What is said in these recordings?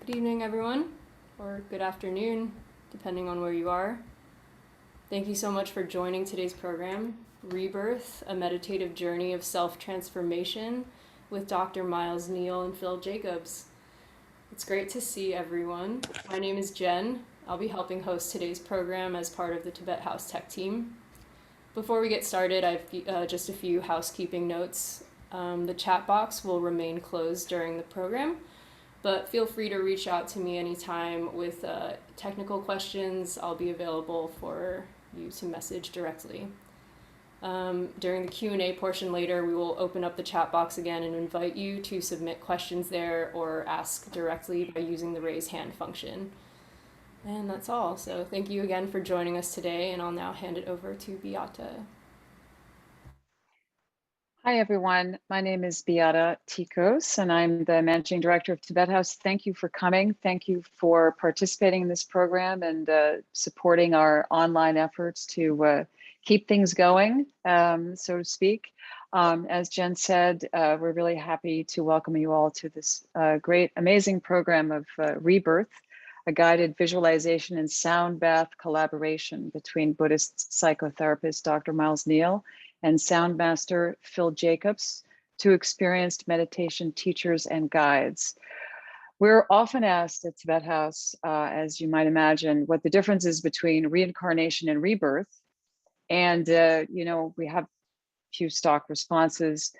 Good evening, everyone, or good afternoon, depending on where you are. Thank you so much for joining today's program, Rebirth, a meditative journey of self-transformation with Dr. Miles Neale and Phil Jacobs. It's great to see everyone. My name is Jen. I'll be helping host today's program as part of the Tibet House Tech team. Before we get started, I've just a few housekeeping notes. The chat box will remain closed during the program, but feel free to reach out to me anytime with technical questions. I'll be available for you to message directly. During the Q&A portion later, we will open up the chat box again and invite you to submit questions there or ask directly by using the raise hand function. And that's all. So thank you again for joining us today, and I'll now hand it over to Beata. Hi, everyone. My name is Beata Tikos, and I'm the Managing Director of Tibet House. Thank you for coming. Thank you for participating in this program and supporting our online efforts to keep things going, so to speak. As Jen said, we're really happy to welcome you all to this great, amazing program of Rebirth, a guided visualization and sound bath collaboration between Buddhist psychotherapist Dr. Miles Neale and sound master Phil Jacobs, two experienced meditation teachers and guides. We're often asked at Tibet House, as you might imagine, what the difference is between reincarnation and rebirth. And, we have a few stock responses,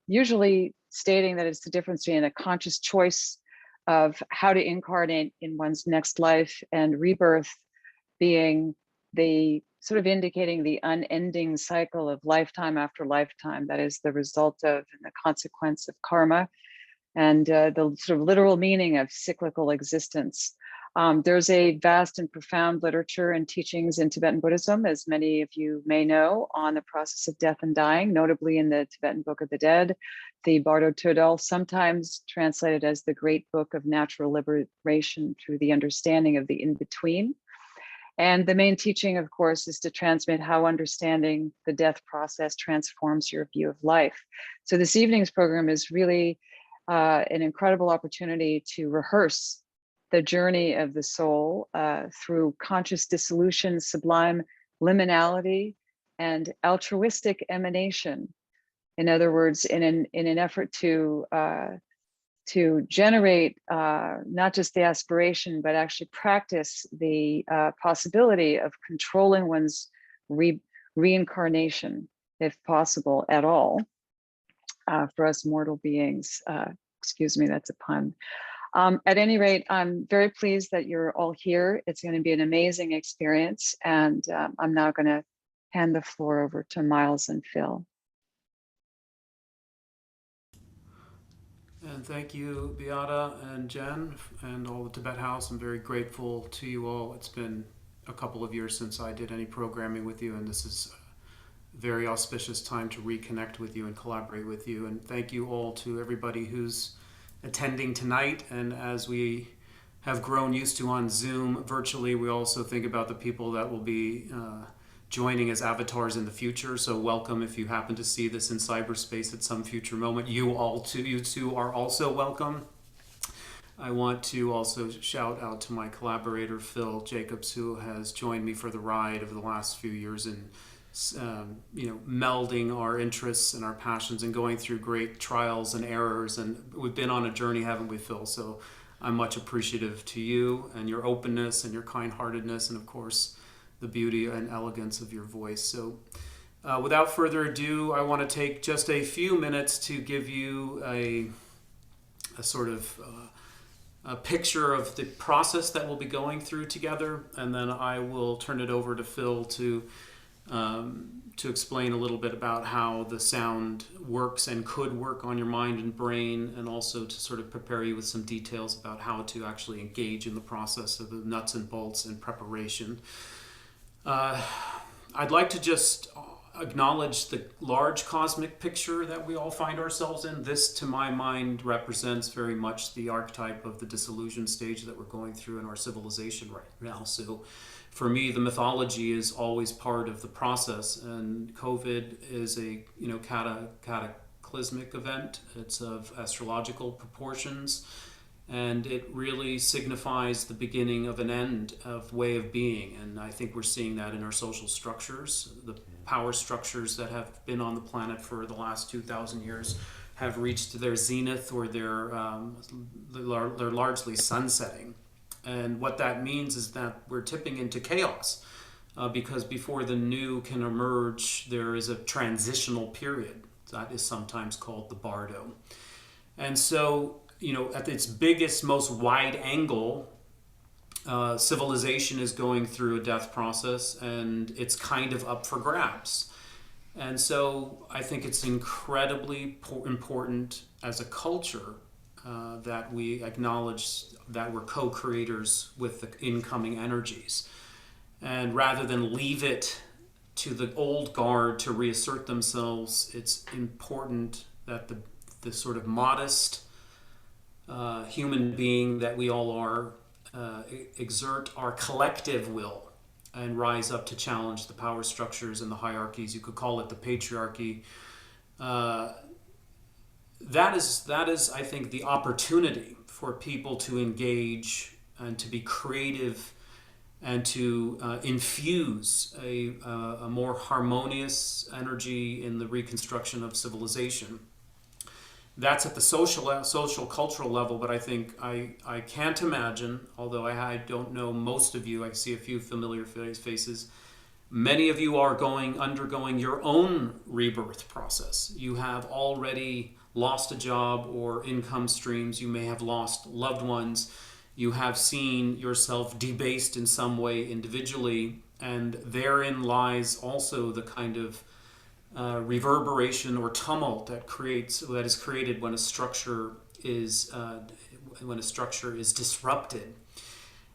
usually stating that it's the difference between a conscious choice of how to incarnate in one's next life and rebirth being the sort of indicating the unending cycle of lifetime after lifetime that is the result of and the consequence of karma and the sort of literal meaning of cyclical existence. There's a vast and profound literature and teachings in Tibetan Buddhism, as many of you may know, on the process of death and dying, notably in the Tibetan Book of the Dead, the Bardo Todal, sometimes translated as the Great Book of Natural Liberation through the understanding of the in-between. And the main teaching, of course, is to transmit how understanding the death process transforms your view of life. So this evening's program is really an incredible opportunity to rehearse the journey of the soul through conscious dissolution, sublime liminality, and altruistic emanation. In other words, in an effort to generate not just the aspiration, but actually practice the possibility of controlling one's reincarnation, if possible at all, for us mortal beings. Excuse me, that's a pun. At any rate, I'm very pleased that you're all here. It's going to be an amazing experience, and I'm now going to hand the floor over to Miles and Phil. And thank you, Beata and Jen, and all the Tibet House. I'm very grateful to you all. It's been a couple of years since I did any programming with you, and this is a very auspicious time to reconnect with you and collaborate with you. And thank you all to everybody who's attending tonight. And as we have grown used to on Zoom virtually, we also think about the people that will be joining as avatars in the future. So welcome if you happen to see this in cyberspace at some future moment. You two are also welcome. I want to also shout out to my collaborator Phil Jacobs, who has joined me for the ride over the last few years in melding our interests and our passions and going through great trials and errors. And we've been on a journey, haven't we, Phil? So I'm much appreciative to you and your openness and your kind-heartedness, and of course the beauty and elegance of your voice. So without further ado, I want to take just a few minutes to give you a sort of a picture of the process that we'll be going through together, and then I will turn it over to Phil to explain a little bit about how the sound works and could work on your mind and brain, and also to sort of prepare you with some details about how to actually engage in the process of the nuts and bolts and preparation. I'd like to just acknowledge the large cosmic picture that we all find ourselves in. This, to my mind, represents very much the archetype of the disillusion stage that we're going through in our civilization right now. So for me, the mythology is always part of the process, and COVID is a cataclysmic event. It's of astrological proportions. And it really signifies the beginning of an end of way of being. And I think we're seeing that in our social structures. The power structures that have been on the planet for the last 2,000 years have reached their zenith, or they're largely sunsetting. And what that means is that we're tipping into chaos, because before the new can emerge, there is a transitional period that is sometimes called the bardo. And so, at its biggest, most wide angle, civilization is going through a death process, and it's kind of up for grabs. And so I think it's incredibly important as a culture that we acknowledge that we're co-creators with the incoming energies. And rather than leave it to the old guard to reassert themselves, it's important that the sort of modest human being that we all are exert our collective will and rise up to challenge the power structures and the hierarchies. You could call it the patriarchy. That is, I think, the opportunity for people to engage and to be creative and to infuse a more harmonious energy in the reconstruction of civilization. That's at the social cultural level, but I think I can't imagine, although I don't know most of you, I see a few familiar faces. Many of you are undergoing your own rebirth process. You have already lost a job or income streams. You may have lost loved ones. You have seen yourself debased in some way individually, and therein lies also the kind of reverberation or tumult that is created when a structure is disrupted.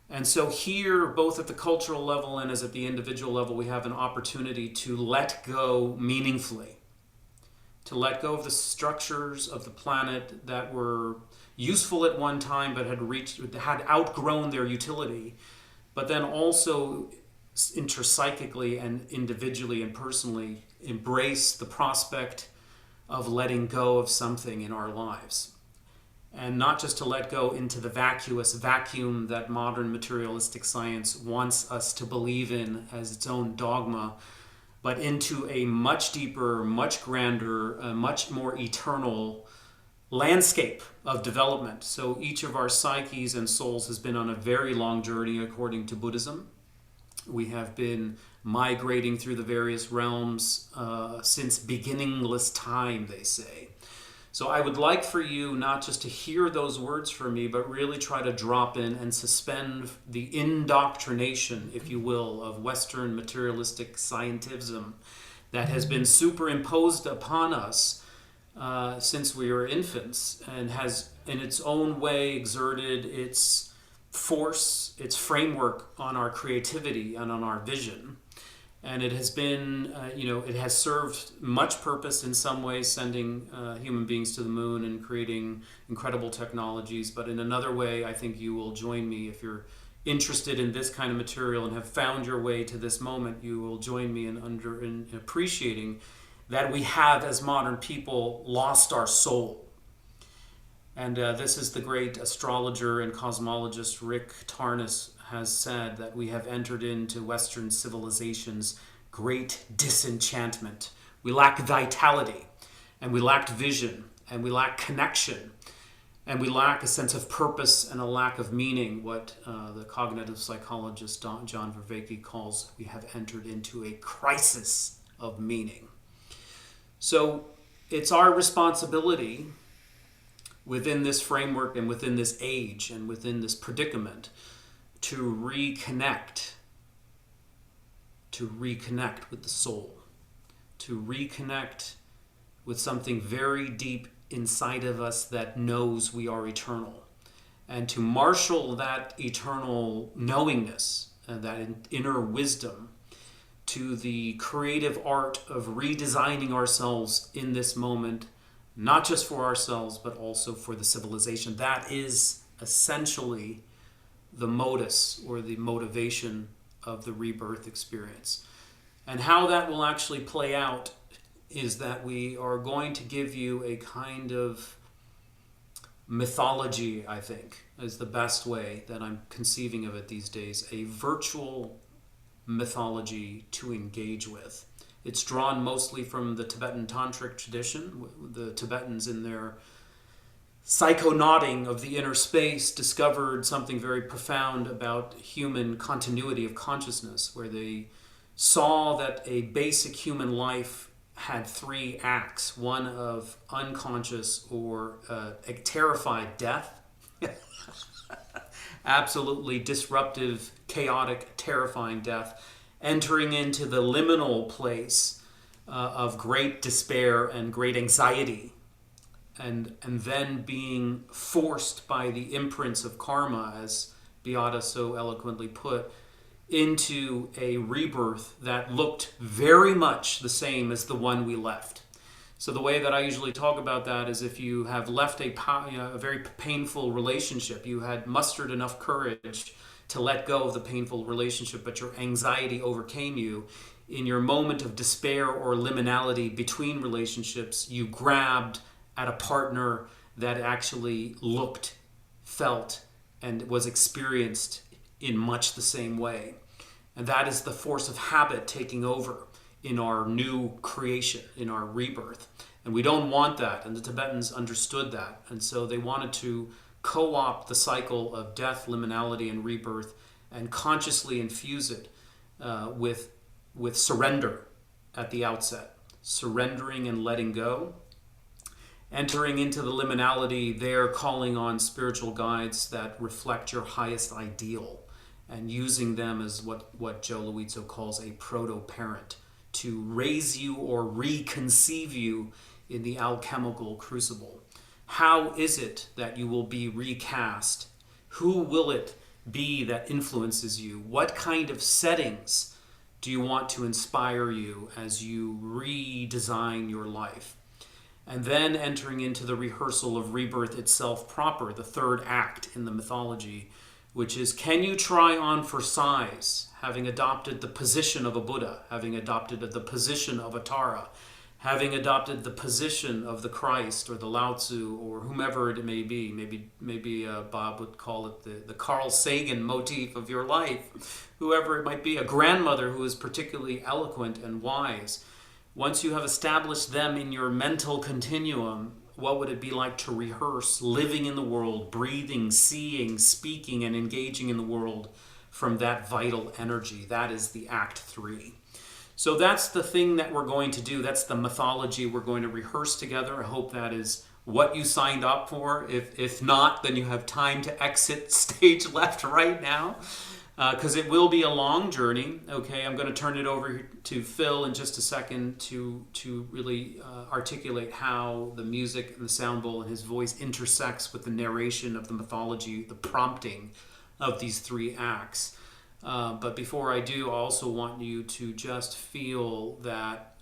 And so here, both at the cultural level and as at the individual level, we have an opportunity to let go meaningfully, to let go of the structures of the planet that were useful at one time but had outgrown their utility, but then also interpsychically and individually and personally embrace the prospect of letting go of something in our lives. And not just to let go into the vacuous vacuum that modern materialistic science wants us to believe in as its own dogma, but into a much deeper, much grander, much more eternal landscape of development. So each of our psyches and souls has been on a very long journey according to Buddhism. We have been migrating through the various realms since beginningless time, they say. So I would like for you not just to hear those words from me, but really try to drop in and suspend the indoctrination, if you will, of Western materialistic scientism that has been superimposed upon us since we were infants, and has in its own way exerted its force, its framework on our creativity and on our vision. And it has been, it has served much purpose in some ways, sending human beings to the moon and creating incredible technologies. But in another way, I think you will join me if you're interested in this kind of material and have found your way to this moment. You will join me in appreciating that we have, as modern people, lost our soul. And this is the great astrologer and cosmologist Rick Tarnas has said, that we have entered into Western civilization's great disenchantment. We lack vitality, and we lack vision, and we lack connection, and we lack a sense of purpose and a lack of meaning, what the cognitive psychologist John Vervaeke calls, we have entered into a crisis of meaning. So it's our responsibility within this framework and within this age and within this predicament to reconnect with the soul, to reconnect with something very deep inside of us that knows we are eternal, and to marshal that eternal knowingness and that inner wisdom to the creative art of redesigning ourselves in this moment, not just for ourselves, but also for the civilization. That is essentially the modus or the motivation of the rebirth experience. And how that will actually play out is that we are going to give you a kind of mythology, I think, is the best way that I'm conceiving of it these days. A virtual mythology to engage with. It's drawn mostly from the Tibetan Tantric tradition. The Tibetans, in their psychonauting of the inner space, discovered something very profound about human continuity of consciousness, where they saw that a basic human life had three acts: one of unconscious or terrified death, absolutely disruptive, chaotic, terrifying death, entering into the liminal place of great despair and great anxiety, and then being forced by the imprints of karma, as Beata so eloquently put, into a rebirth that looked very much the same as the one we left. So the way that I usually talk about that is, if you have left a very painful relationship, you had mustered enough courage to let go of the painful relationship, but your anxiety overcame you. In your moment of despair or liminality between relationships, you grabbed at a partner that actually looked, felt, and was experienced in much the same way. And that is the force of habit taking over in our new creation, in our rebirth. And we don't want that. And the Tibetans understood that. And so they wanted to co-opt the cycle of death, liminality, and rebirth, and consciously infuse it with surrender at the outset. Surrendering and letting go. Entering into the liminality there, calling on spiritual guides that reflect your highest ideal, and using them as what Joe Luizzo calls a proto-parent, to raise you or reconceive you in the alchemical crucible. How is it that you will be recast? Who will it be that influences you? What kind of settings do you want to inspire you as you redesign your life? And then entering into the rehearsal of rebirth itself proper, the third act in the mythology, which is, can you try on for size, having adopted the position of a Buddha, having adopted the position of a Tara, having adopted the position of the Christ or the Lao Tzu or whomever it may be. Maybe Bob would call it the Carl Sagan motif of your life, whoever it might be, a grandmother who is particularly eloquent and wise. Once you have established them in your mental continuum, what would it be like to rehearse living in the world, breathing, seeing, speaking, and engaging in the world from that vital energy? That is the Act 3. So that's the thing that we're going to do. That's the mythology we're going to rehearse together. I hope that is what you signed up for. If not, then you have time to exit stage left right now, because it will be a long journey. Okay, I'm going to turn it over to Phil in just a second to really articulate how the music and the sound bowl and his voice intersects with the narration of the mythology, the prompting of these three acts. But before I do, I also want you to just feel that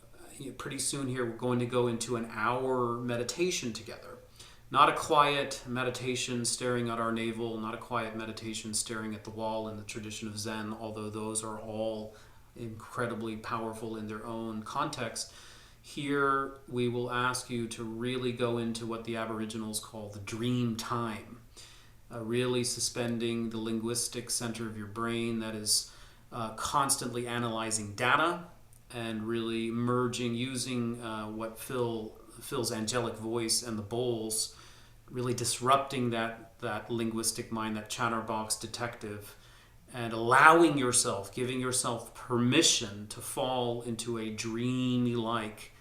pretty soon here we're going to go into an hour meditation together. Not a quiet meditation staring at our navel, not a quiet meditation staring at the wall in the tradition of Zen, although those are all incredibly powerful in their own context. Here we will ask you to really go into what the Aboriginals call the dream time. Really suspending the linguistic center of your brain that is constantly analyzing data, and really merging, using what Phil's angelic voice and the bowls, really disrupting that linguistic mind, that chatterbox detective, and allowing yourself, giving yourself permission to fall into a dreamy-like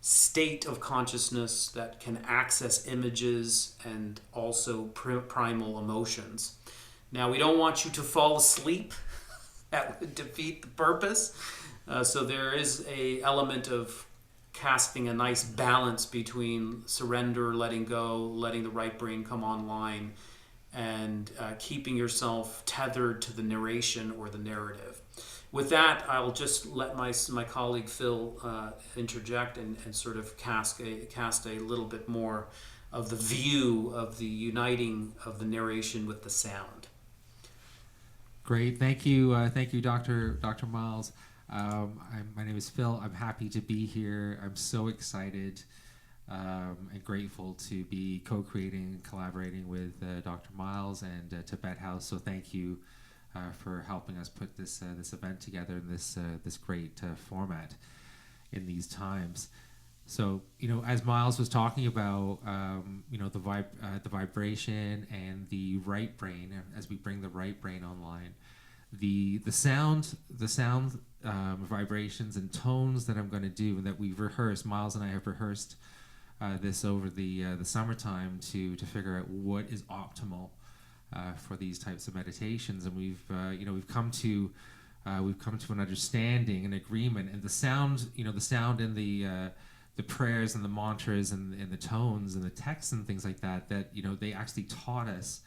state of consciousness that can access images and also primal emotions. Now, we don't want you to fall asleep. That would defeat the purpose. So there is an element of casting a nice balance between surrender, letting go, letting the right brain come online, and keeping yourself tethered to the narration or the narrative. With that, I'll just let my colleague Phil interject and sort of cast a little bit more of the view of the uniting of the narration with the sound. Great, thank you, Dr. Miles. My name is Phil. I'm happy to be here. I'm so excited. and grateful to be co-creating and collaborating with Dr. Miles and Tibet House. So thank you for helping us put this event together in this great format in these times. So, as Miles was talking about, the vibration and the right brain, as we bring the right brain online, the sound vibrations and tones that I'm going to do, and that we've rehearsed. Miles and I have rehearsed this over the summertime to figure out what is optimal for these types of meditations, and we've come to an understanding, an agreement, and the sound in the prayers and the mantras and the tones and the texts and things like that they actually taught us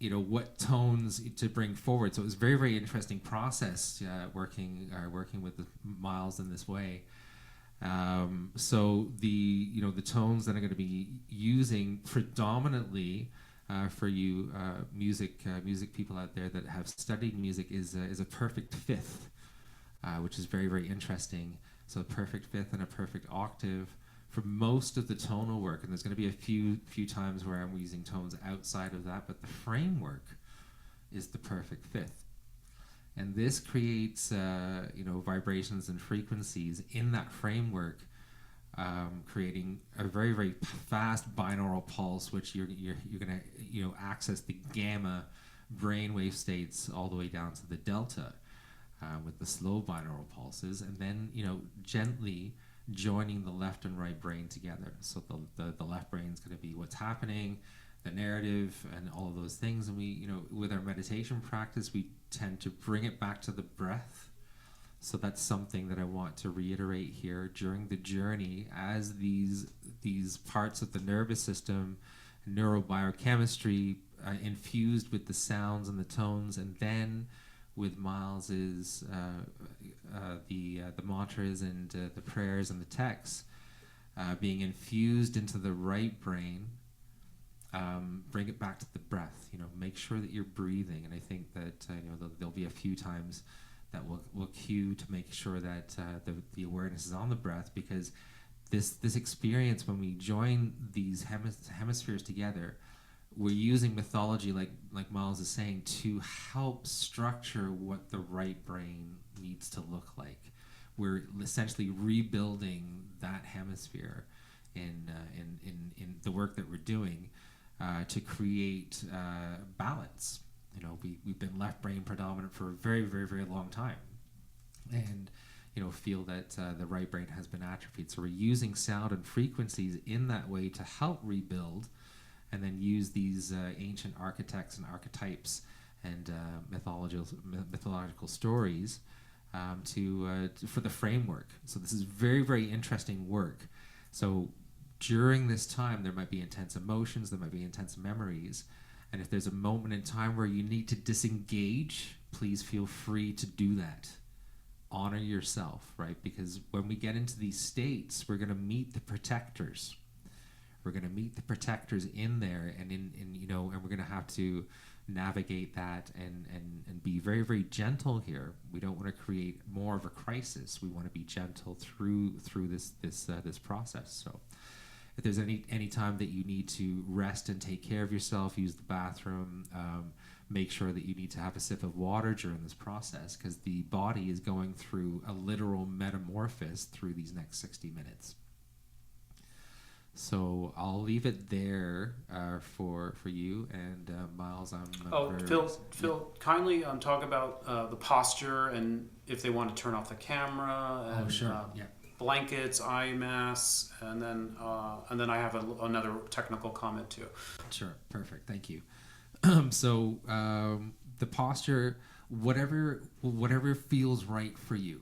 what tones to bring forward. So it was a very, very interesting process working with Miles in this way. So the tones that I'm going to be using predominantly for you music people out there that have studied music is a perfect fifth, which is very, very interesting. So a perfect fifth and a perfect octave for most of the tonal work, and there's going to be a few times where I'm using tones outside of that, but the framework is the perfect fifth. And this creates vibrations and frequencies in that framework, creating a very, very fast binaural pulse, which you're going to access the gamma brainwave states all the way down to the delta with the slow binaural pulses, and then gently joining the left and right brain together. So the left brain is going to be what's happening, the narrative, and all of those things. And we, with our meditation practice, we tend to bring it back to the breath. So that's something that I want to reiterate here during the journey, as these parts of the nervous system, neurobiochemistry, infused with the sounds and the tones, and then with Miles's the mantras and the prayers and the texts being infused into the right brain. Bring it back to the breath. Make sure that you're breathing, and I think that there'll be a few times that we'll cue to make sure that the awareness is on the breath, because this experience, when we join these hemispheres together, we're using mythology, like Miles is saying, to help structure what the right brain needs to look like. We're essentially rebuilding that hemisphere in the work that we're doing to create balance. We've been left brain predominant for a very, very, very long time, and feel that the right brain has been atrophied. So we're using sound and frequencies in that way to help rebuild, and then use these ancient architects and archetypes and mythological stories for the framework. So this is very, very interesting work. So during this time, there might be intense emotions, there might be intense memories, and if there's a moment in time where you need to disengage, please feel free to do that. Honor yourself, right? Because when we get into these states, we're going to meet the protectors. We're going to meet the protectors in there, and and we're going to have to navigate that and be very, very gentle here. We don't want to create more of a crisis. We want to be gentle through this process. So if there's any time that you need to rest and take care of yourself, use the bathroom, make sure that you need to have a sip of water during this process, because the body is going through a literal metamorphosis through these next 60 minutes. So I'll leave it there for you, and Miles. Phil, kindly talk about the posture, and if they want to turn off the camera, and blankets, eye masks, and then I have another technical comment too. Sure, perfect, thank you. So the posture, whatever feels right for you.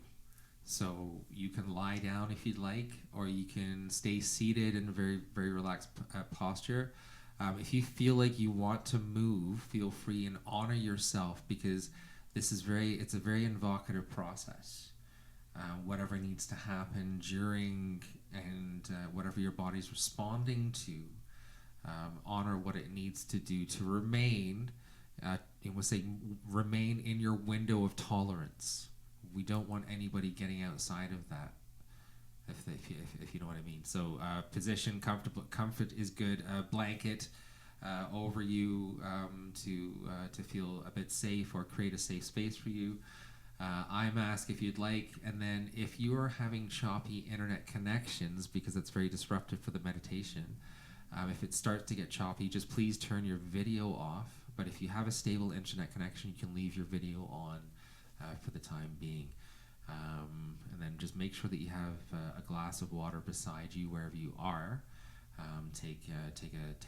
So you can lie down if you'd like, or you can stay seated in a very, very relaxed posture. If you feel like you want to move, feel free and honor yourself, because it's a very invocative process. Whatever needs to happen during and whatever your body's responding to, honor what it needs to do to remain. Remain in your window of tolerance. We don't want anybody getting outside of that. if you know what I mean. So position, comfort is good. Blanket over you to feel a bit safe or create a safe space for you. Eye mask if you'd like, and then if you're having choppy internet connections, because it's very disruptive for the meditation, if it starts to get choppy, just please turn your video off. But if you have a stable internet connection, you can leave your video on for the time being. And then just make sure that you have a glass of water beside you wherever you are. Take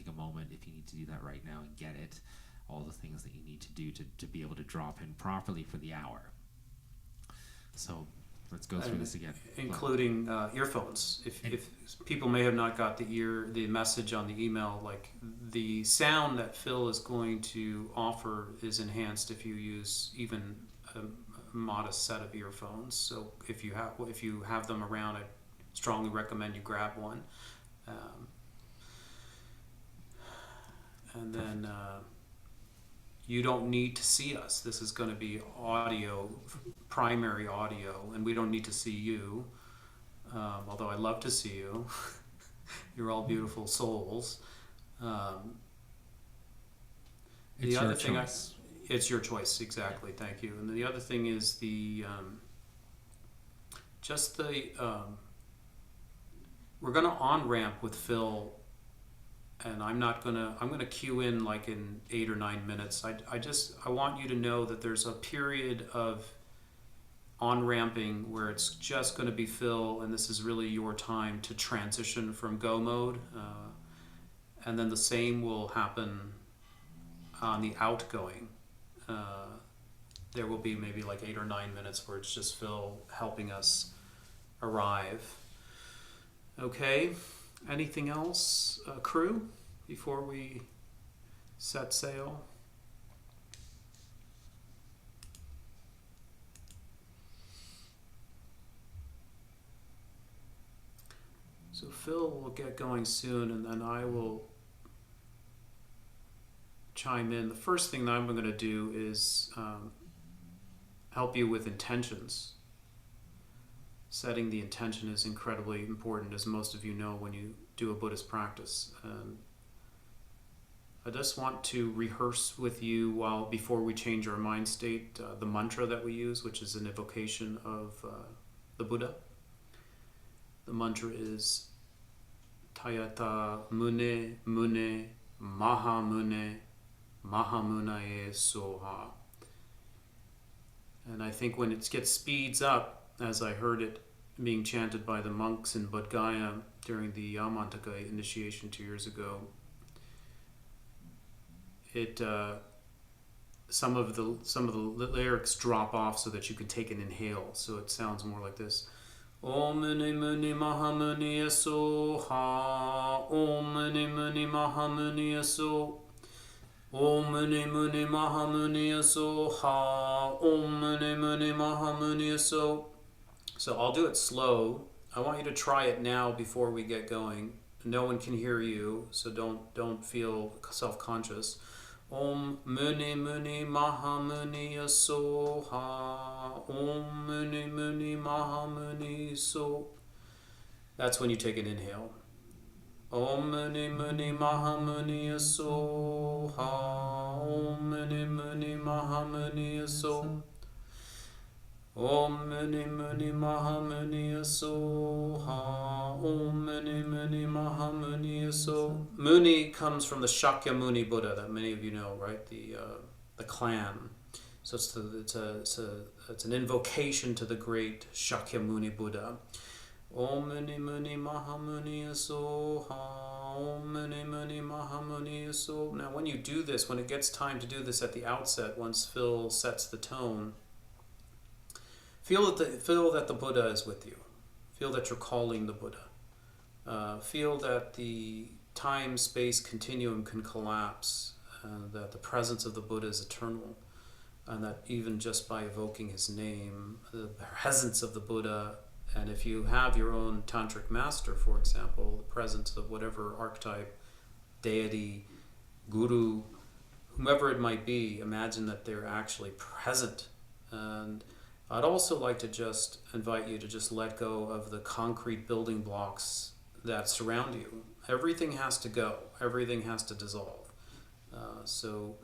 a moment if you need to do that right now and get it. All the things that you need to do to be able to drop in properly for the hour. So let's go through this again. Including earphones. If people may have not got the message on the email, like the sound that Phil is going to offer is enhanced if you use even a modest set of earphones. So if you have them around, I strongly recommend you grab one. And then you don't need to see us. This is going to be audio, primary audio, and we don't need to see you. Although I love to see you. You're all beautiful souls. It's your choice. It's your choice, exactly. Thank you. And the other thing is we're going to on-ramp with Phil, and I'm going to cue in like in 8 or 9 minutes. I want you to know that there's a period of on-ramping where it's just going to be Phil, and this is really your time to transition from go mode. And then the same will happen on the outgoing. There will be maybe like 8 or 9 minutes where it's just Phil helping us arrive. Okay, anything else, crew, before we set sail? So Phil will get going soon, and then I will chime in. The first thing that I'm going to do is help you with intentions. Setting the intention is incredibly important, as most of you know when you do a Buddhist practice. And I just want to rehearse with you before we change our mind state, the mantra that we use, which is an evocation of the Buddha. The mantra is Tayata Mune Mune Mahamune Mahamunaye Soha. And I think when it speeds up, as I heard it being chanted by the monks in Bodh Gaya during the Yamantaka initiation 2 years ago, some of the lyrics drop off so that you can take an inhale. So it sounds more like this. Om Muni Muni Mahamuni Soha. Om Muni Muni Mahamuni Soha. Om Muni Muni Mahamuni Soha. Om Muni Muni Mahamuni Soha. So I'll do it slow. I want you to try it now before we get going. No one can hear you, so don't feel self-conscious. Om Muni Muni Mahamuni Soha. Om Muni Muni Mahamuni So. That's when you take an inhale. Om Muni Muni Mahamuni Soha. Om Muni Muni Mahamuni So. Om Muni Muni Mahamuni Soha. Om Muni Muni Mahamuni So. Muni comes from the Shakyamuni Buddha that many of you know, right? The clan. So it's an invocation to the great Shakyamuni Buddha. Om Muni Muni Mahamuni Soha. Om Muni Muni Mahamuni So. Now when you do this, when it gets time to do this at the outset, once Phil sets the tone, feel that the Buddha is with you. Feel that you're calling the Buddha. Feel that the time-space continuum can collapse, that the presence of the Buddha is eternal, and that even just by evoking his name, the presence of the Buddha, and if you have your own tantric master, for example, the presence of whatever archetype, deity, guru, whomever it might be, imagine that they're actually present. And I'd also like to just invite you to just let go of the concrete building blocks that surround you. Everything has to go. Everything has to dissolve. So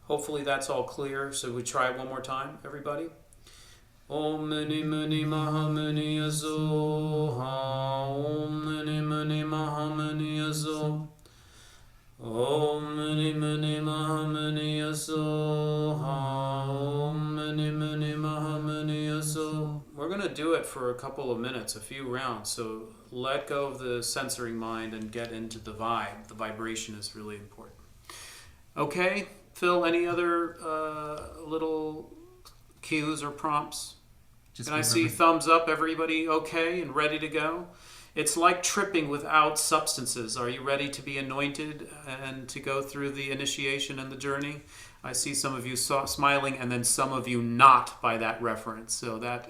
hopefully that's all clear. So we try it one more time, everybody. Om mani mani maha mani azo ha. Om mani mani maha mani azo. Om mani mani maha mani azo ha. Om mani mani maha mani azo. We're going to do it for a couple of minutes, a few rounds. So let go of the censoring mind and get into the vibe. The vibration is really important. Okay, Phil, any other little cues or prompts? Just Can I see thumbs up? Everybody okay and ready to go? It's like tripping without substances. Are you ready to be anointed and to go through the initiation and the journey? I see some of you smiling and then some of you not by that reference. So that...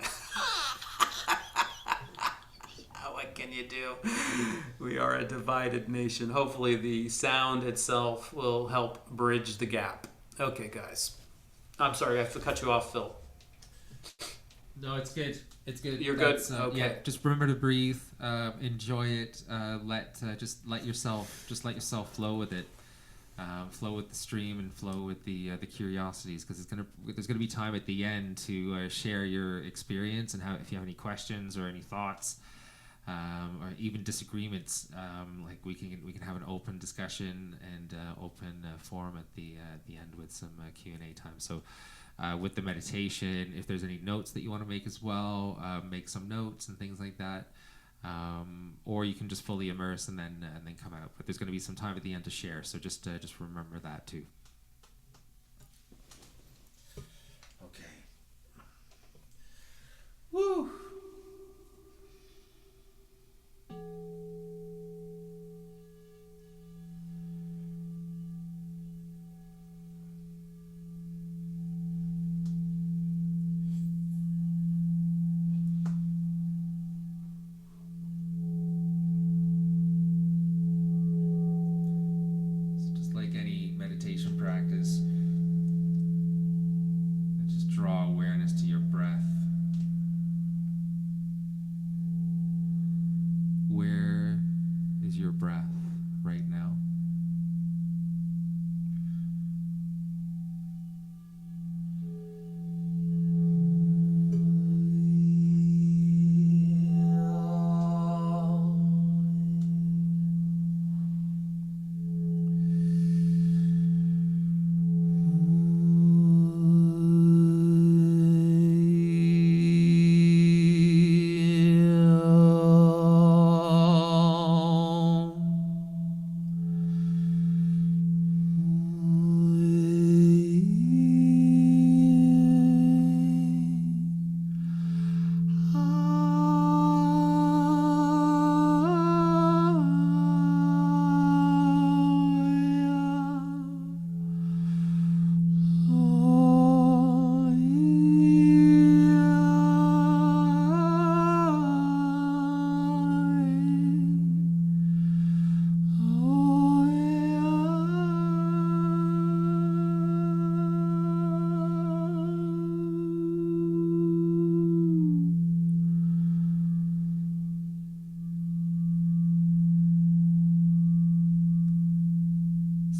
What can you do? We are a divided nation. Hopefully the sound itself will help bridge the gap. Okay, guys. I'm sorry, I have to cut you off, Phil. No, it's good. It's good. You're good? Okay. Yeah, just remember to breathe. Enjoy it. Just let yourself flow with it. Flow with the stream and flow with the curiosities, because there's gonna be time at the end to share your experience and if you have any questions or any thoughts. Or even disagreements, like we can have an open discussion and open forum at the end with some Q&A time. So with the meditation, if there's any notes that you want to make as well, make some notes and things like that, or you can just fully immerse and then come out. But there's going to be some time at the end to share, so just remember that too. Okay. Woo. Practice, and just draw awareness to your breath. Where is your breath right now?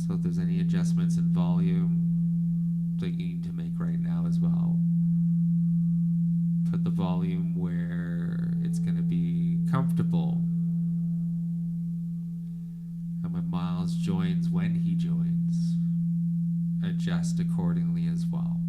So if there's any adjustments in volume that you need to make right now as well, put the volume where it's going to be comfortable. And when Miles joins, when he joins, adjust accordingly as well.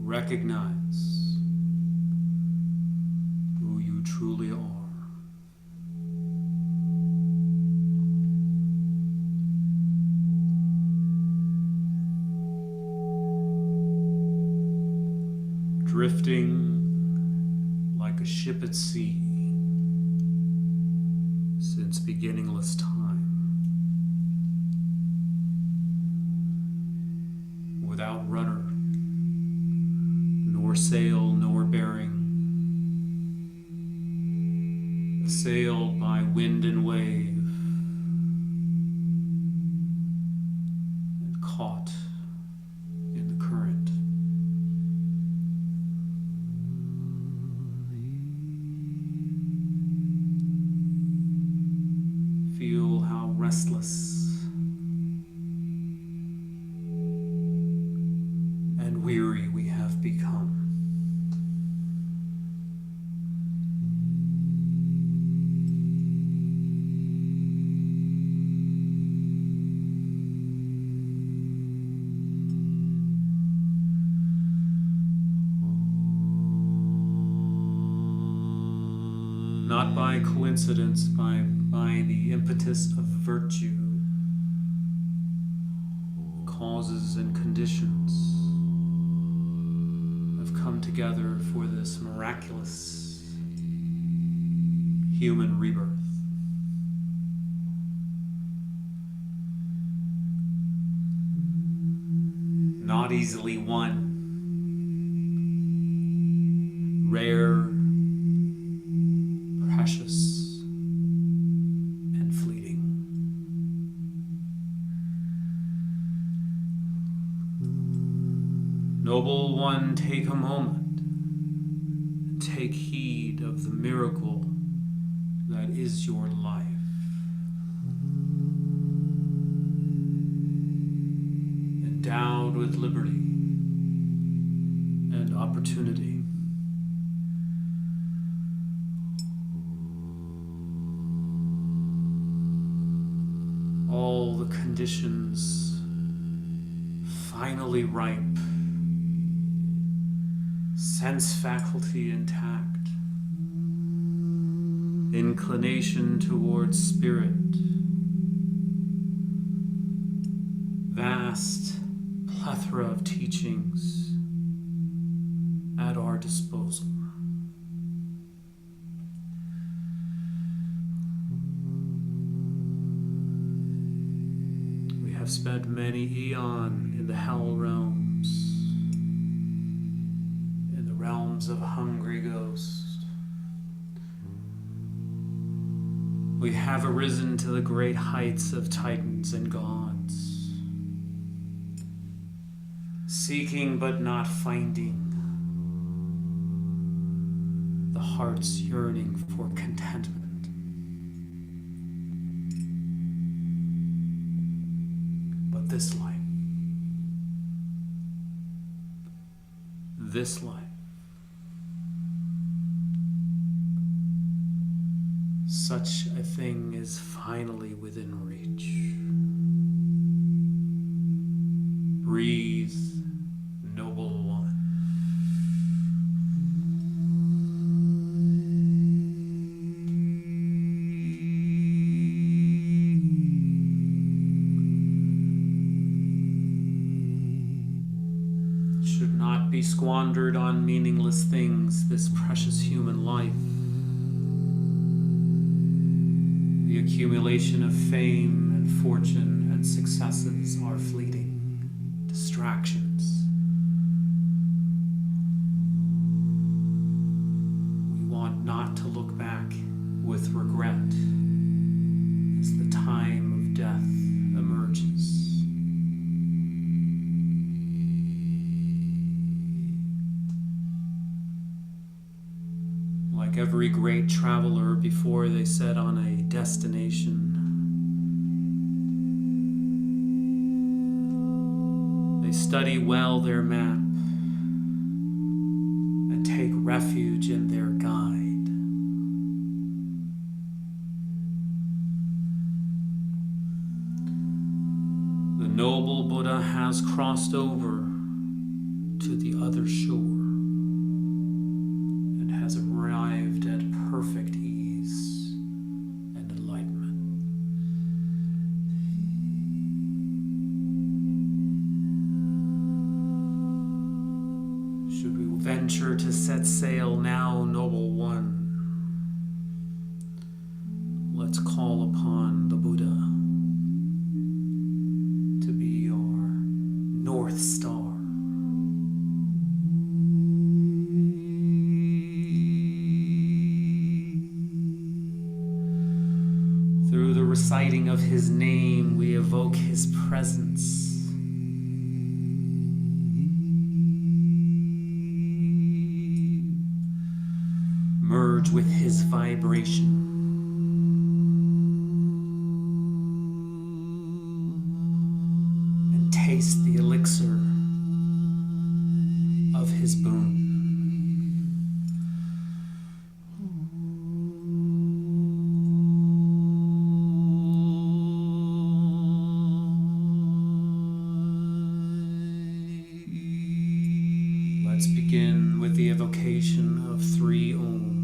recognize who you truly are. Drifting like a ship at sea since beginningless time, without rudder, nor sail, nor bearing, assailed by wind and wave, and caught in the current. Feel how restless and weary we have become. Not by coincidence, by the impetus of virtue, causes and conditions have come together for this miraculous human rebirth. Not easily won, rare, precious, and fleeting. Noble one, take a moment and take heed of the miracle that is your life. Endowed with liberty and opportunity. All the conditions finally ripe, sense faculty intact, inclination towards spirit, vast plethora of teachings at our disposal. Have spent many eons in the hell realms, in the realms of hungry ghosts. We have arisen to the great heights of titans and gods, seeking but not finding, the heart's yearning for contentment. This life, such a thing is finally within reach. Breathe, noble one. Be squandered on meaningless things, this precious human life. The accumulation of fame and fortune and successes are fleeting distractions. We want not to look back with regret as the time of death emerges. Like every great traveler before they set on a destination, they study well their map and take refuge in their guide. The noble Buddha has crossed over to the other shore and has arrived at perfect ease and enlightenment. Should we venture to set sail now, noble one? Let's call upon the Buddha to be our North Star. Through the reciting of his name, we evoke his presence. Merge with his vibration. And taste the elixir of his boon. Let's begin with the evocation of 3 ohms.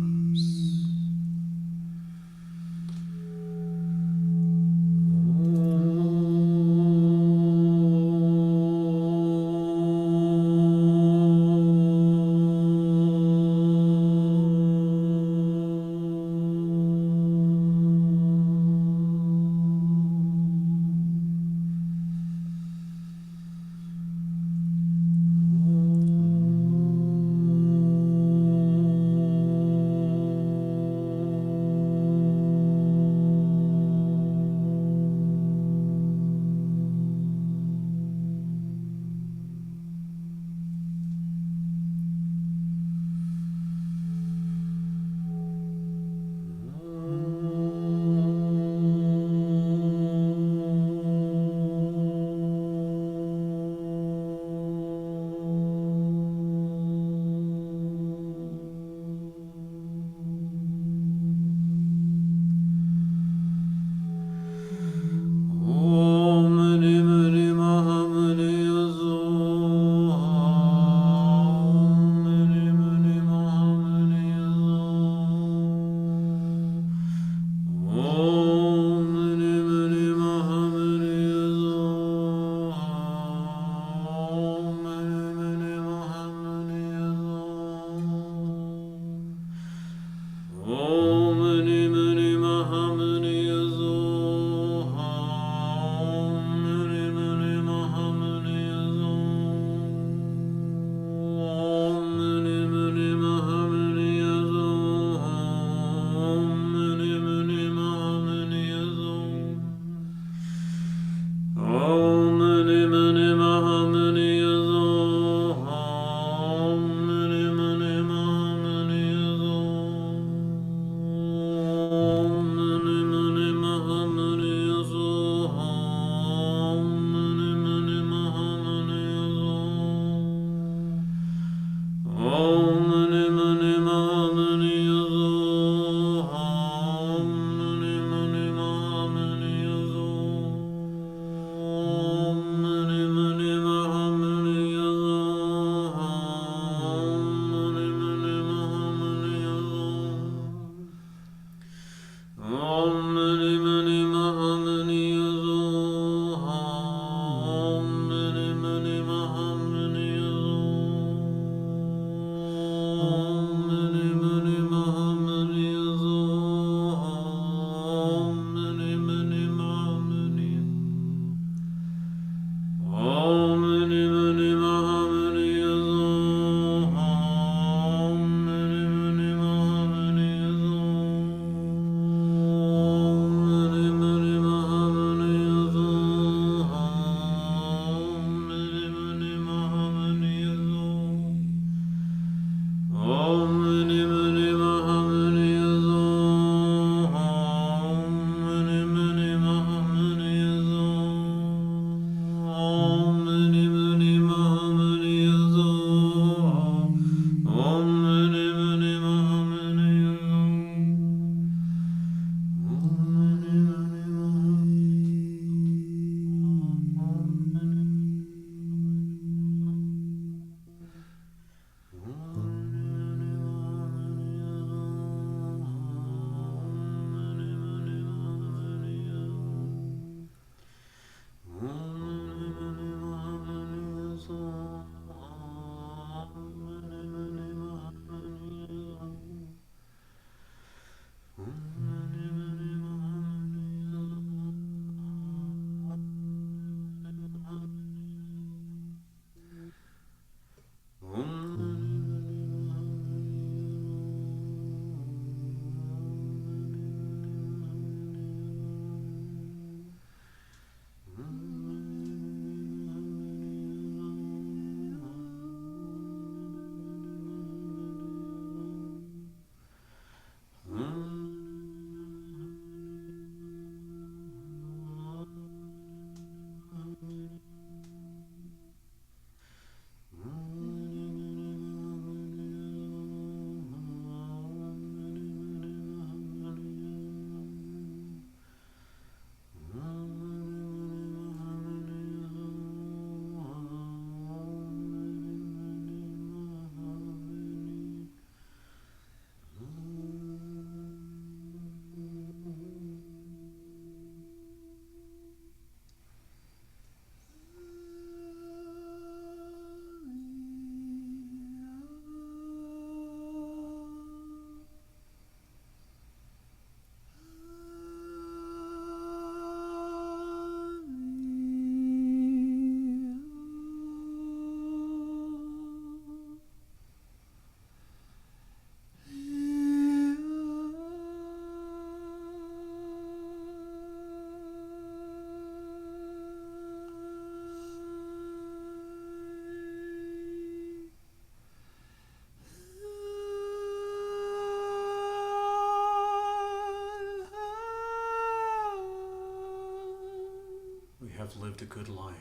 lived a good life.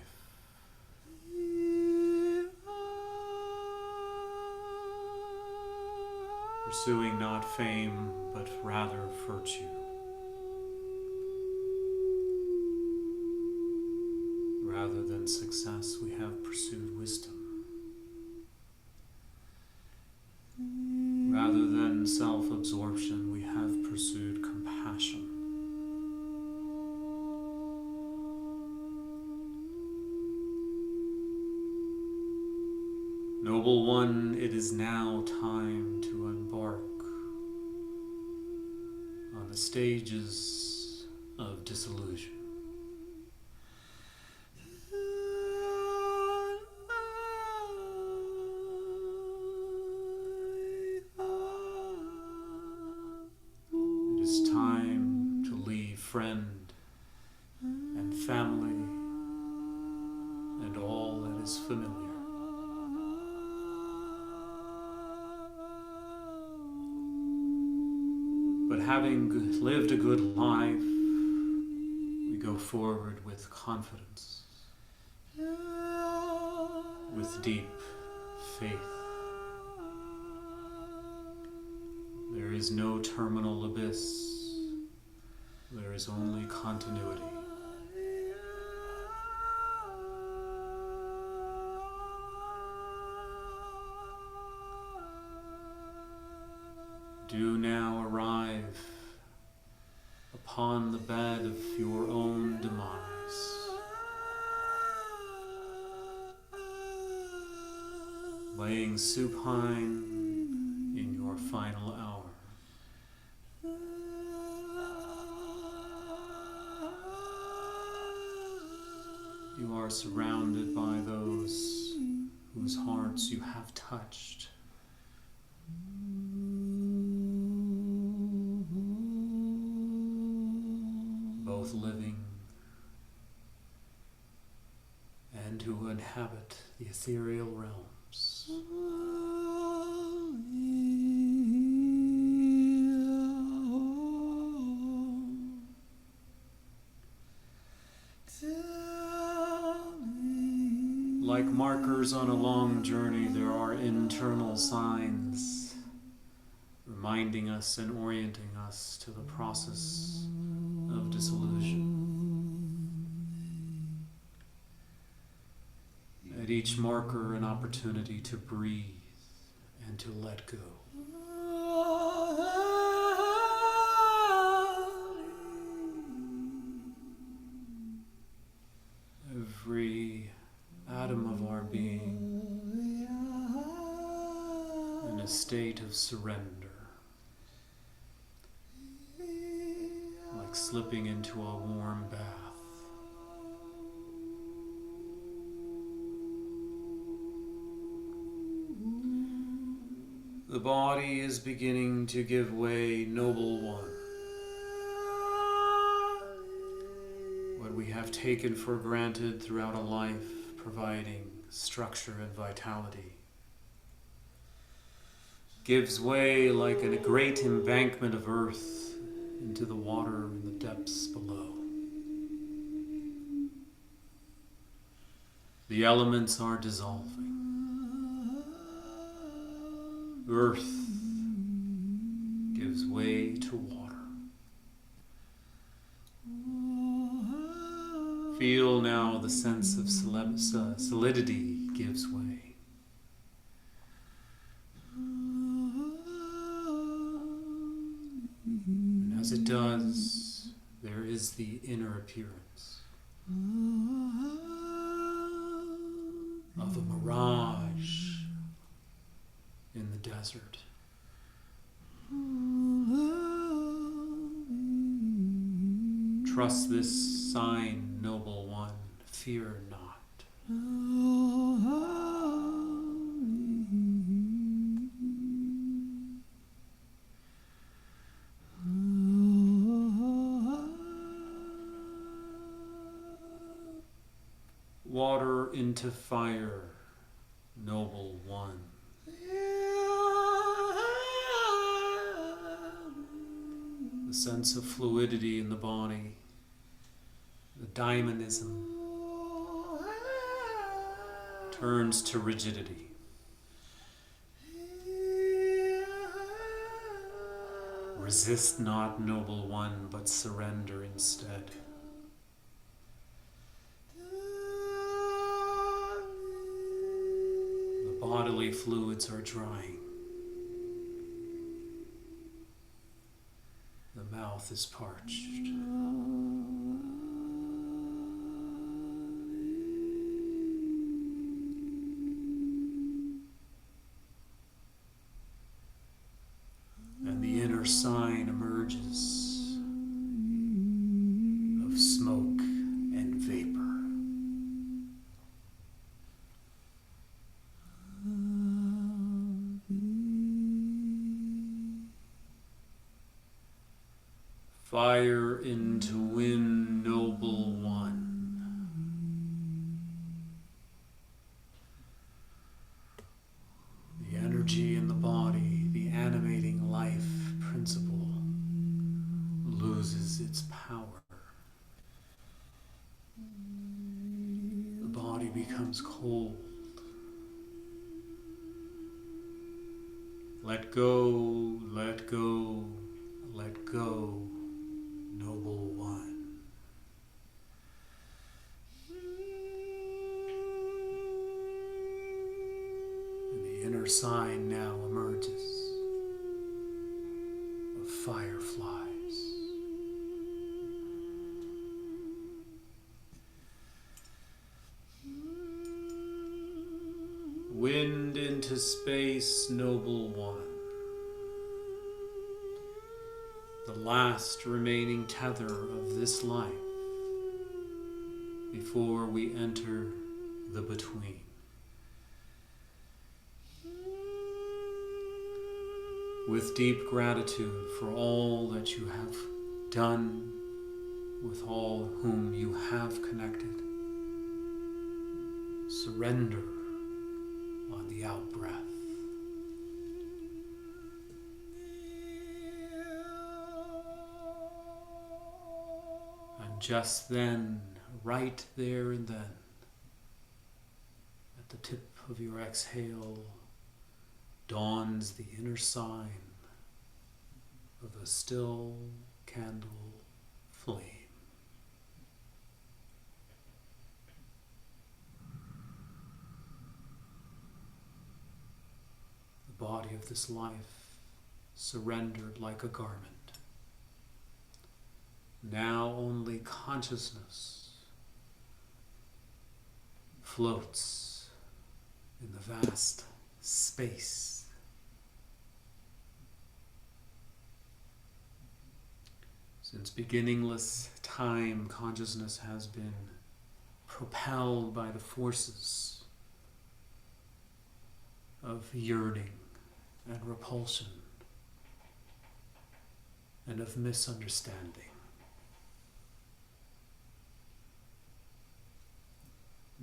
Pursuing not fame, but rather virtue. Rather than success, we have pursued wisdom. Rather than self-absorption, we have pursued compassion. Noble one, it is now time to embark on the stages of disillusion. It is time to leave friend and family and all that is familiar. But having lived a good life, we go forward with confidence, with deep faith. There is no terminal abyss. There is only continuity. Do now arrive upon the bed of your own demise, laying supine in your final hour. You are surrounded by those whose hearts you have touched. Both living and who inhabit the ethereal realms. Like markers on a long journey, there are internal signs reminding us and orienting us to the process of dissolution. At each marker, an opportunity to breathe and to let go. Every atom of our being in a state of surrender. Like slipping into a warm bath. The body is beginning to give way, noble one. What we have taken for granted throughout a life, providing structure and vitality, gives way like a great embankment of earth into the water in the depths below. The elements are dissolving. Earth gives way to water. Feel now the sense of solidity gives way. And as it does, there is the inner appearance of a mirage in the desert. Trust this sign, noble one, fear not. Water into fire, noble one. The sense of fluidity in the body, the dynamism, turns to rigidity. Resist not, noble one, but surrender instead. The bodily fluids are drying. The mouth is parched. And the inner sign emerges of smoke and vapor. Fire into wind, noble one. The energy in the body, the animating life principle, loses its power. The body becomes cold. Let go, let go, let go, noble one. And the inner sign now emerges of fireflies. Wind into space, noble one. The last remaining tether of this life before we enter the between. With deep gratitude for all that you have done, with all whom you have connected, surrender on the out-breath. And just then, right there and then, at the tip of your exhale, dawns the inner sign of a still candle flame. The body of this life surrendered like a garment. Now only consciousness floats in the vast space. Since beginningless time, consciousness has been propelled by the forces of yearning and repulsion and of misunderstanding.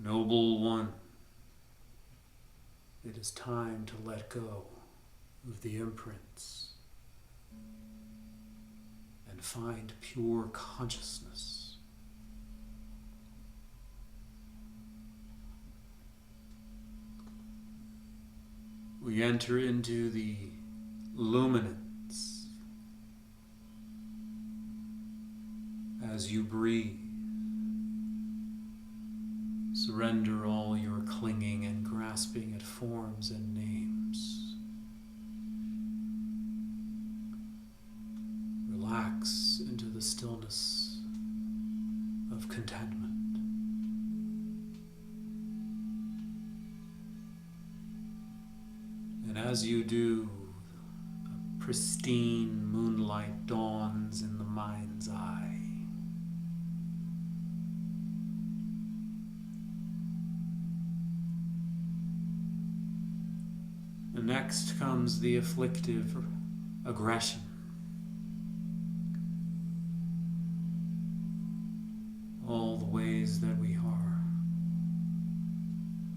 Noble one, it is time to let go of the imprints and find pure consciousness. We enter into the luminance as you breathe. Surrender all your clinging and grasping at forms and names. Relax into the stillness of contentment. And as you do, a pristine moonlight dawns in the mind's eye. And next comes the afflictive aggression. All the ways that we are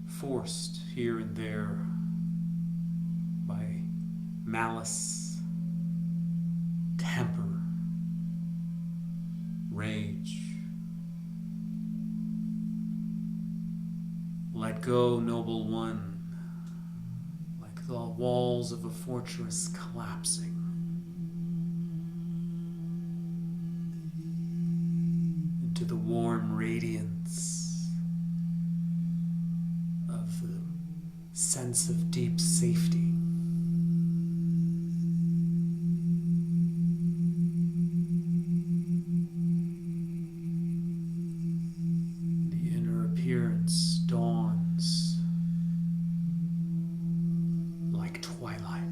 forced here and there by malice, temper, rage. Let let go, Noble One, like the walls of a fortress collapsing. Into the warm radiance of the sense of deep safety. The inner appearance dawns like twilight.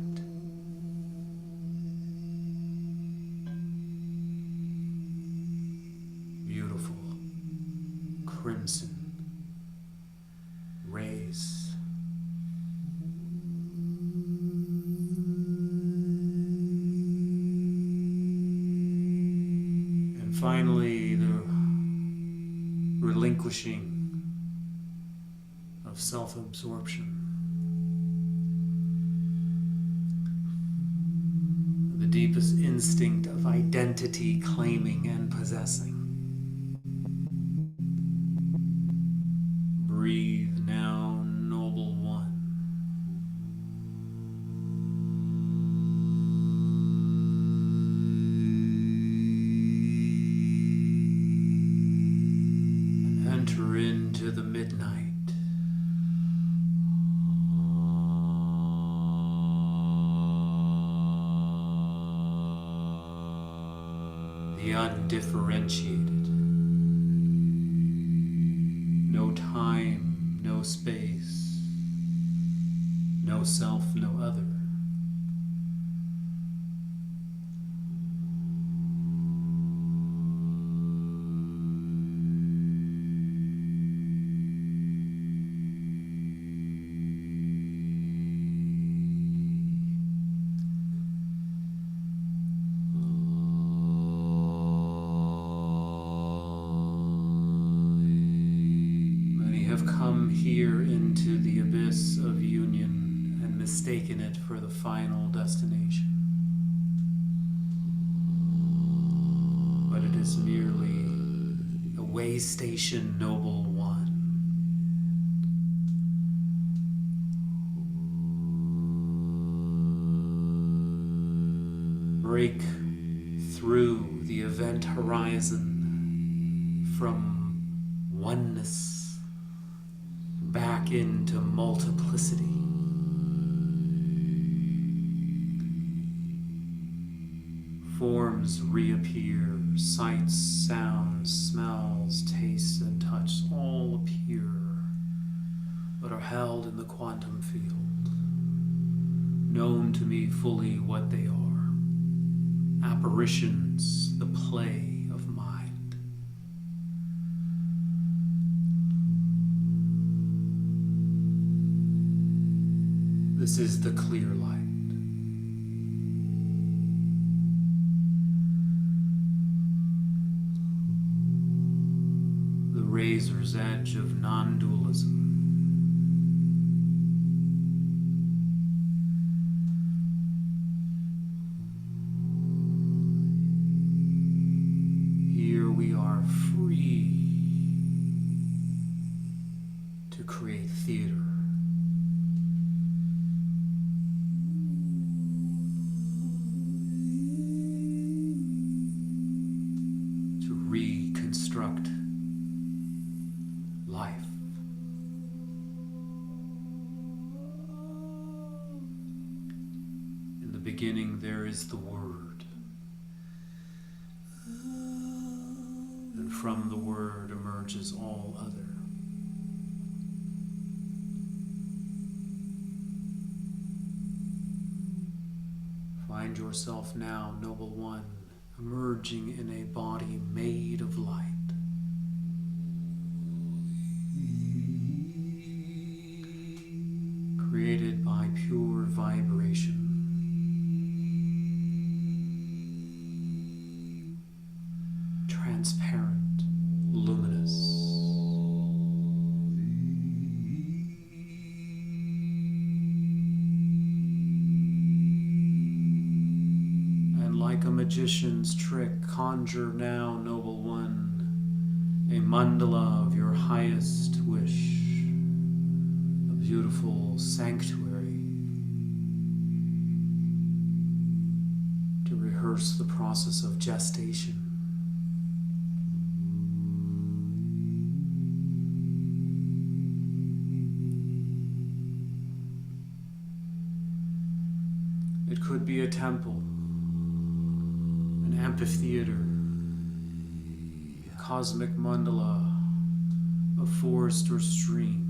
Beautiful crimson rays. And finally, the relinquishing of self-absorption. The deepest instinct of identity claiming and possessing. Breathe now, Noble One. And enter into the midnight. The undifferentiated. No time, no space, no self, no other. Here into the abyss of union and mistaken it for the final destination. But it is merely a way station, Noble One. Break through the event horizon from oneness back into multiplicity. Forms reappear, sights, sounds, smells, tastes, and touch all appear, but are held in the quantum field, known to me fully what they are. Apparitions, the play of mind. This is the clear light. The razor's edge of non-dualism. Here we are free to create theater. Reconstruct life. In the beginning, there is the Word, and from the Word emerges all other. Find yourself now, Noble One, emerging in a body made of light. Created by pure vibration. Transparent, luminous. Like a magician's trick, conjure now, Noble One, a mandala of your highest wish. beautiful sanctuary to rehearse the process of gestation. It could be a temple, an amphitheater, a cosmic mandala, a forest or stream.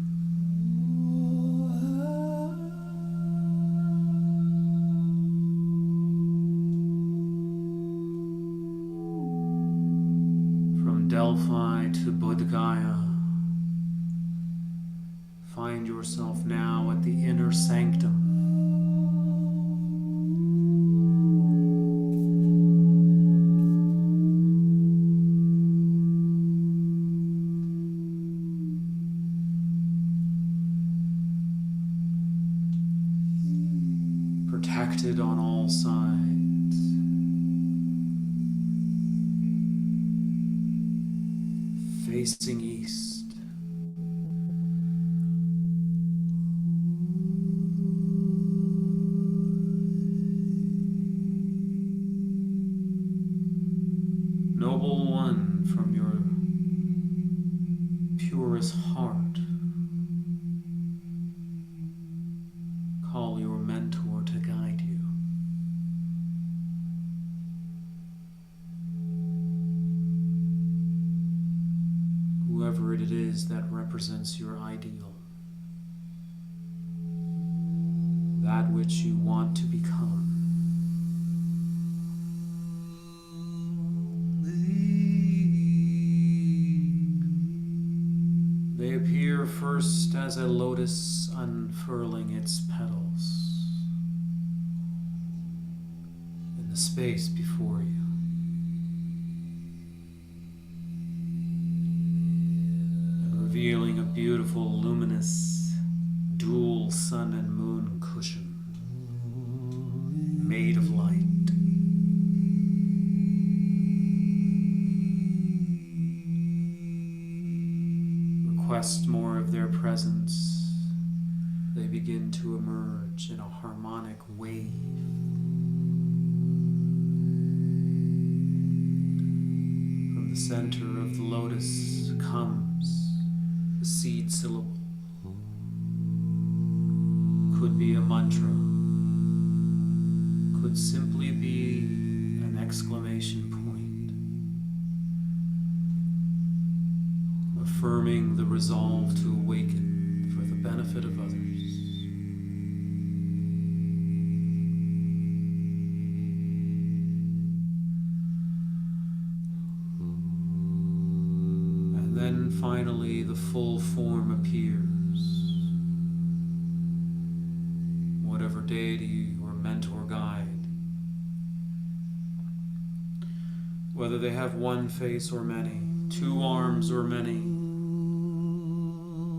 From Delphi to Bodh Gaya, find yourself now at the inner sanctum. Protected on all sides. Facing east. Noble one from your purest heart, call your mentor to guide you. Whoever it is that represents your ideal, that which you want to become. They appear first as a lotus unfurling its petals in the space before you. And revealing a beautiful, luminous, dual sun and moon cushion made of light. Request more of their presence. They begin to emerge in a harmonic wave. From the center of the lotus comes the seed syllable. Could be a mantra. Could simply be an exclamation point. Affirming the resolve to awaken for the benefit of others. And then finally the full form appears. Whatever deity or mentor guide. Whether they have one face or many, 2 arms or many.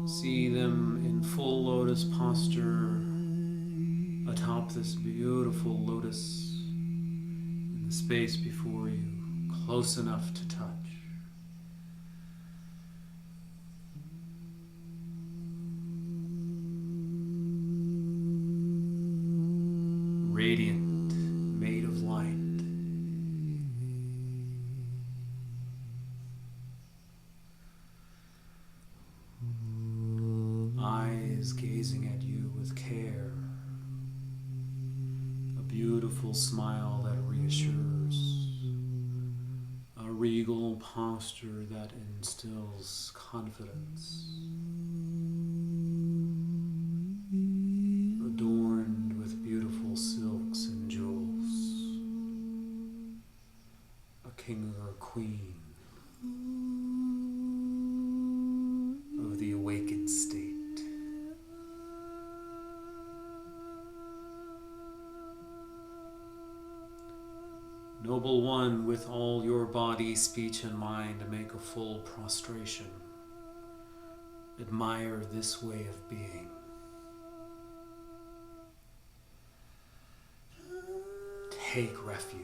See them in full lotus posture atop this beautiful lotus in the space before you, close enough to touch. Radiant, made of light. Eyes gazing at you with care. A beautiful smile that reassures. A regal posture that instills confidence. Adorned with beautiful silks and jewels. A king or a queen of the awakened state. Noble one, with all your body, speech, and mind, make a full prostration. Admire this way of being. Take refuge.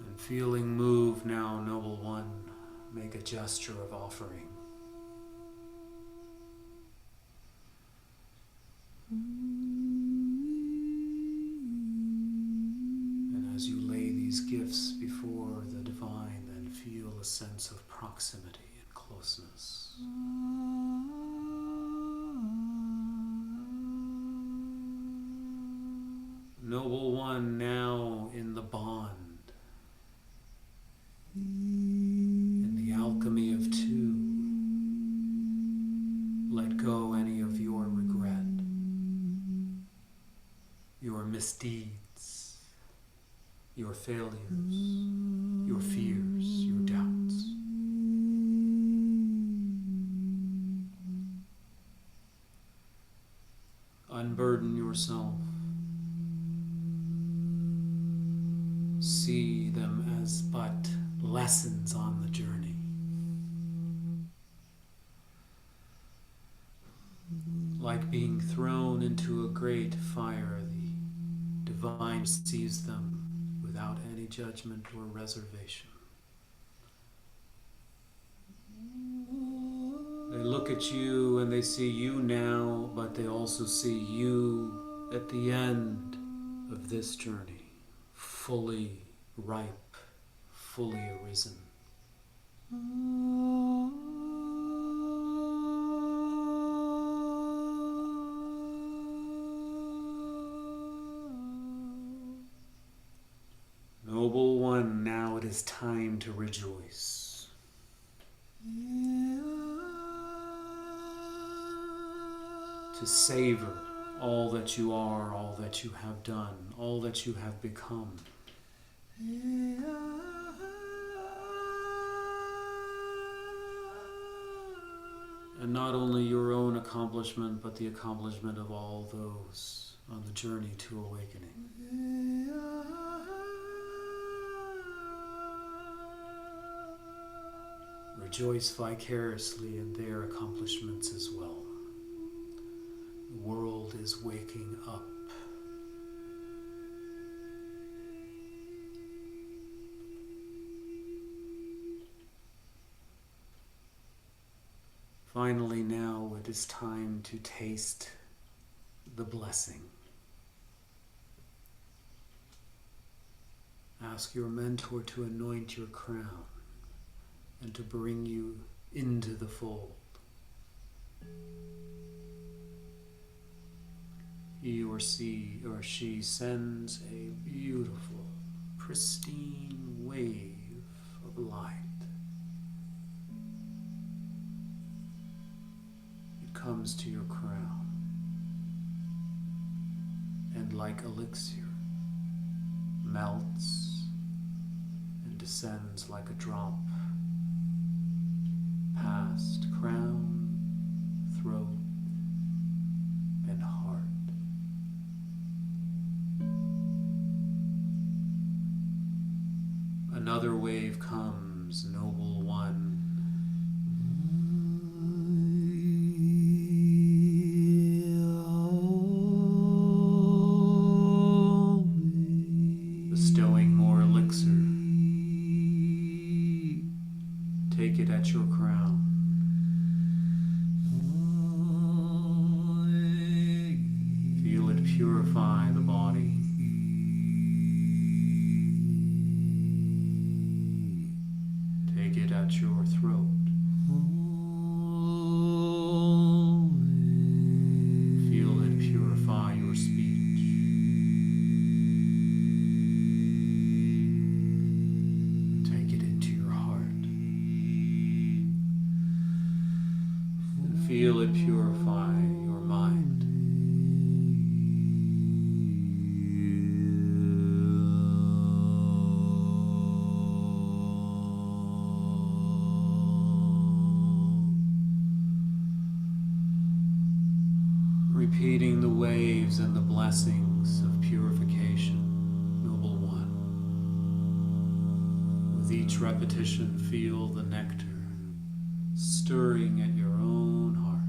And Feeling moved now, Noble One, make a gesture of offering. And as you lay these gifts before the divine, then feel a sense of proximity and closeness. Noble One, now in the bond, in the alchemy of two, let go any of your regret, your misdeeds, your failures, your fears, your doubts. Unburden yourself. See them as but lessons on the journey. Like being thrown into a great fire, the divine receives them without any judgment or reservation. They look at you and they see you now, but they also see you at the end of this journey, fully ripe, fully arisen. Noble One, now it is time to rejoice. To savor all that you are, all that you have done, all that you have become. And not only your own accomplishment, but the accomplishment of all those on the journey to awakening. Rejoice vicariously in their accomplishments as well. The world is waking up. Finally, now it is time to taste the blessing. Ask your mentor to anoint your crown and to bring you into the fold. He or she sends a beautiful, pristine wave of light. It comes to your crown, and like elixir, melts and descends like a drop past crown, throat, and heart. Another wave comes, Noble One. Bestowing more elixir. Take it at your crown. Feel it purify the body. Take it at your throat. Feel it purify your speech. Take it into your heart. And feel it purify your mind. Repeating the waves and the blessings of purification, Noble One. With each repetition, feel the nectar stirring at your own heart.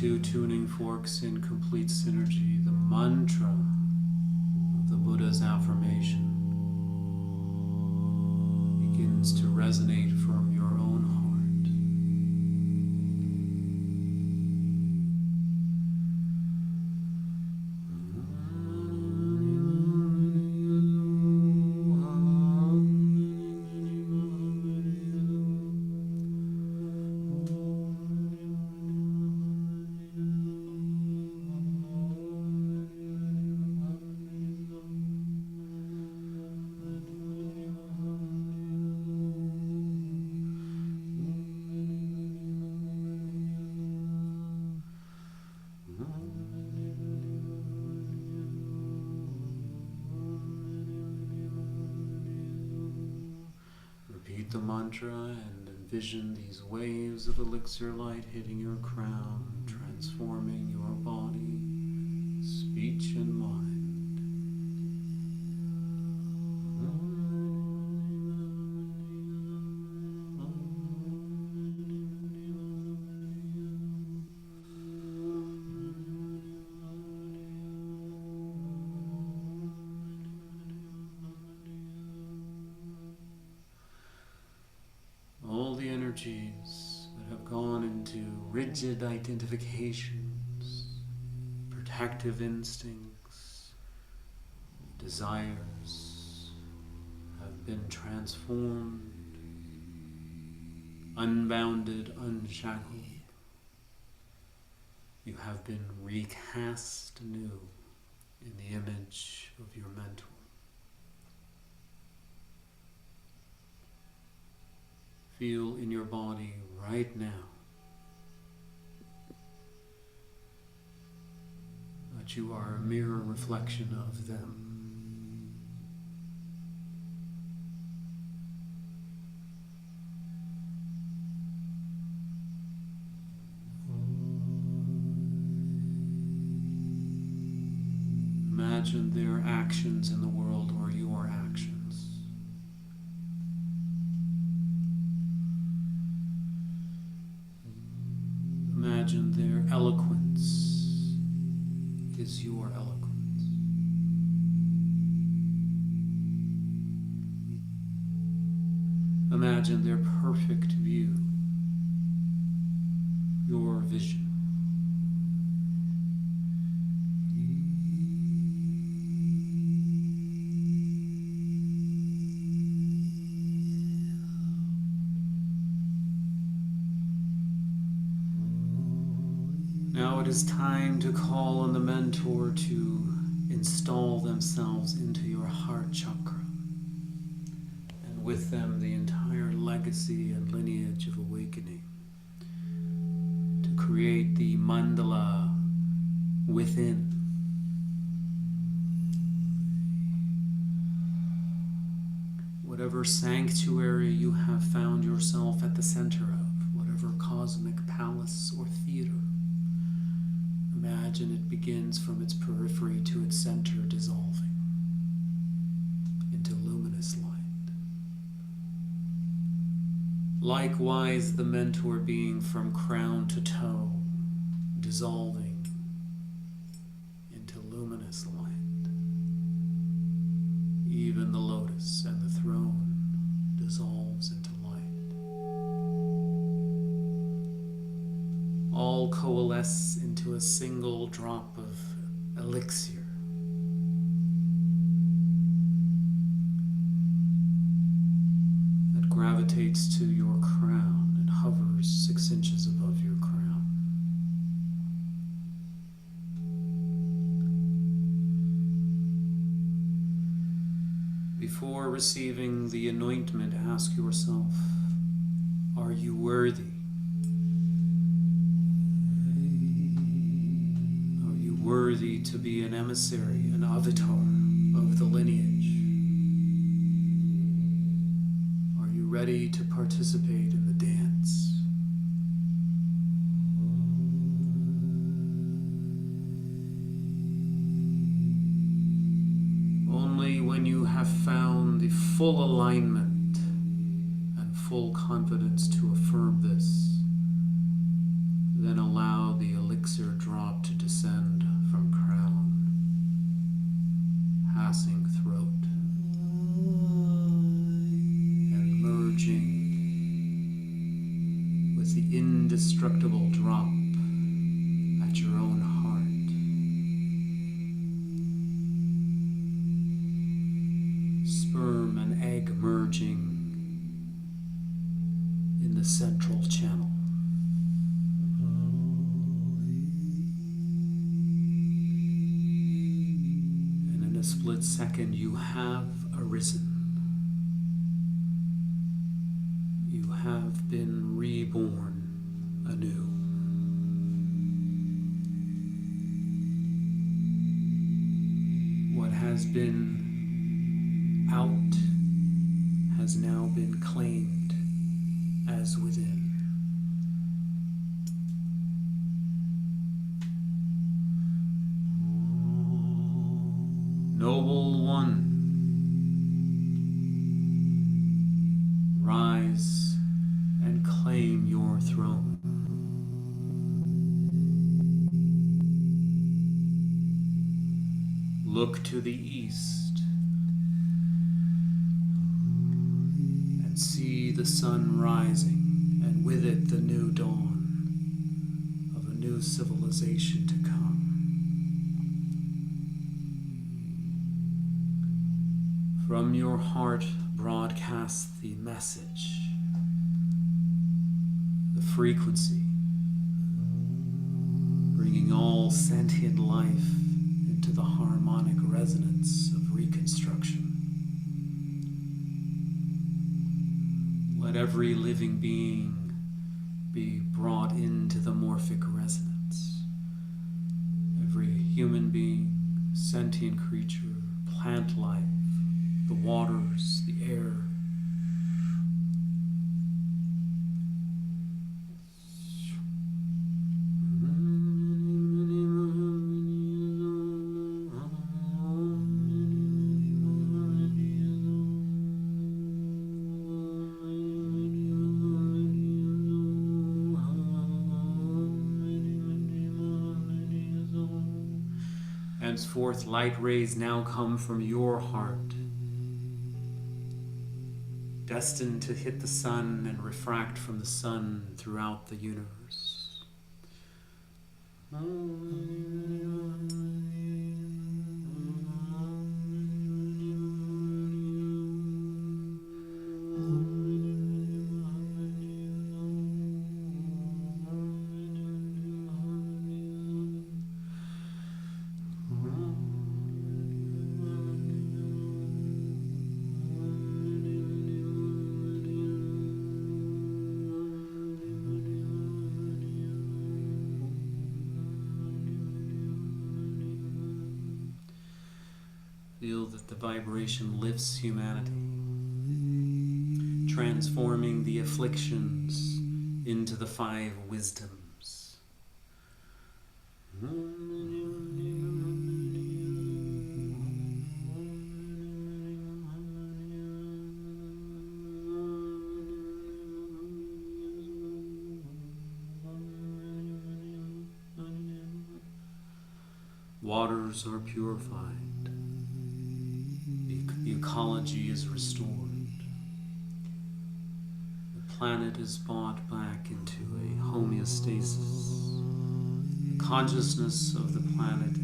two tuning forks in complete synergy, the mantra of the Buddha's affirmation begins to resonate from your own heart. Repeat the mantra and envision these waves of elixir light hitting your crown, transforming your body, speech, and mind. All the energies that have gone into rigid identifications, protective instincts, desires have been transformed, unbounded, unshackled. You have been recast anew in the image of your mentor. Feel in your body right now that you are a mirror reflection of them. Imagine their actions in the world or your actions. Imagine their eloquence is your eloquence. Imagine their perfect view, your vision. Now it is time to call on the mentor to install themselves into your heart chakra, and with them the entire legacy and lineage of awakening, to create the mandala within. Whatever sanctuary you have found yourself at the center of, whatever cosmic palace or theater, imagine it begins from its periphery to its center, dissolving into luminous light. Likewise, the mentor being from crown to toe, dissolving into luminous light. Even the lotus and the throne dissolves into light. All coalesce into a single drop of elixir. That gravitates to your crown and hovers 6 inches above your crown. Before receiving the anointment, ask yourself, are you worthy? Worthy to be an emissary, an avatar of the lineage? Are you ready to participate in the dance? Only when you have found the full alignment and full confidence to affirm this, then allow the elixir elixir drop to descend from crown, passing throat, and merging with the indestructible drop at your own heart. Sperm and egg merging in the central channel. And in a split second, you have arisen. You have been reborn anew. What has been out has now been claimed as within. Noble One, rise and claim your throne. Look to the east and see the sun rising, and with it the new dawn of a new civilization to come. From your heart broadcast the message, the frequency, bringing all sentient life into the harmonic resonance of reconstruction. Let every living being be brought into the morphic resonance. Every human being, sentient creature, plant life, the waters, the air. Henceforth, light rays now come from your heart, destined to hit the sun and refract from the sun throughout the universe. Feel that the vibration lifts humanity, transforming the afflictions into the 5 wisdoms. Waters are purified. The ecology is restored. The planet is brought back into a homeostasis. The consciousness of the planet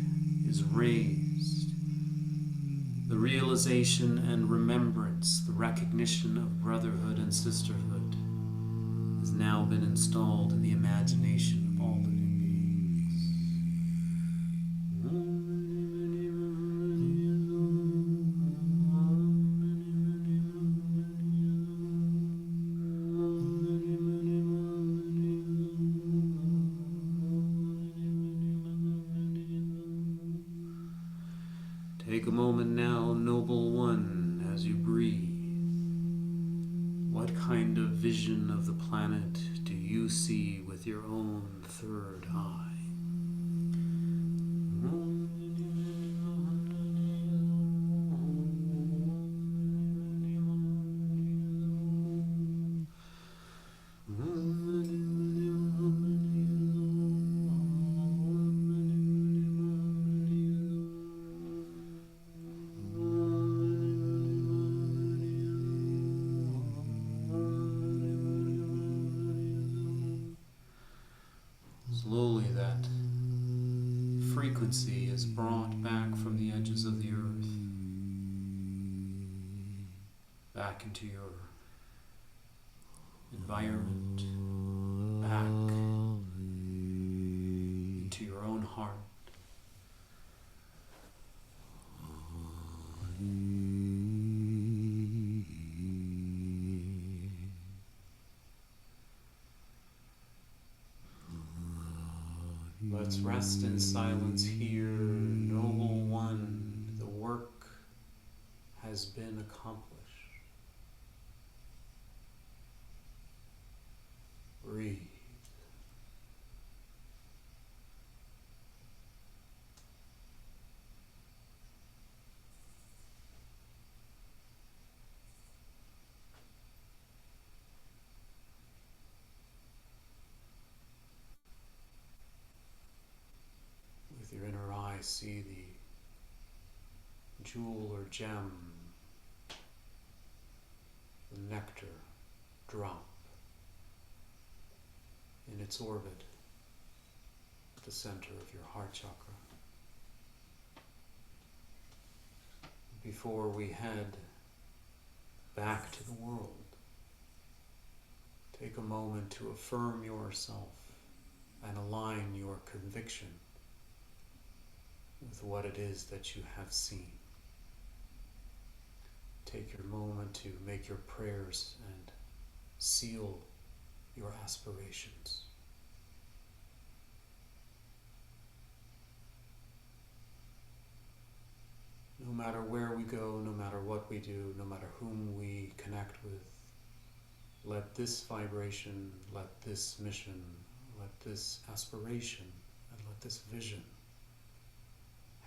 is raised. The realization and remembrance, the recognition of brotherhood and sisterhood has now been installed in the imagination of all living beings. Take a moment now, Noble One, as you breathe. What kind of vision of the planet do you see with your own third eye? frequency is brought back from the edges of the earth, back into your environment, back into your own heart. Let's rest in silence here, noble one. The work has been accomplished. Breathe. With your inner eye, see the jewel or gem, the nectar drop in its orbit at the center of your heart chakra. Before we head back to the world, take a moment to affirm yourself and align your conviction with what it is that you have seen. Take your moment to make your prayers and seal your aspirations. No matter where we go, no matter what we do, no matter whom we connect with, let this vibration, let this mission, let this aspiration, and let this vision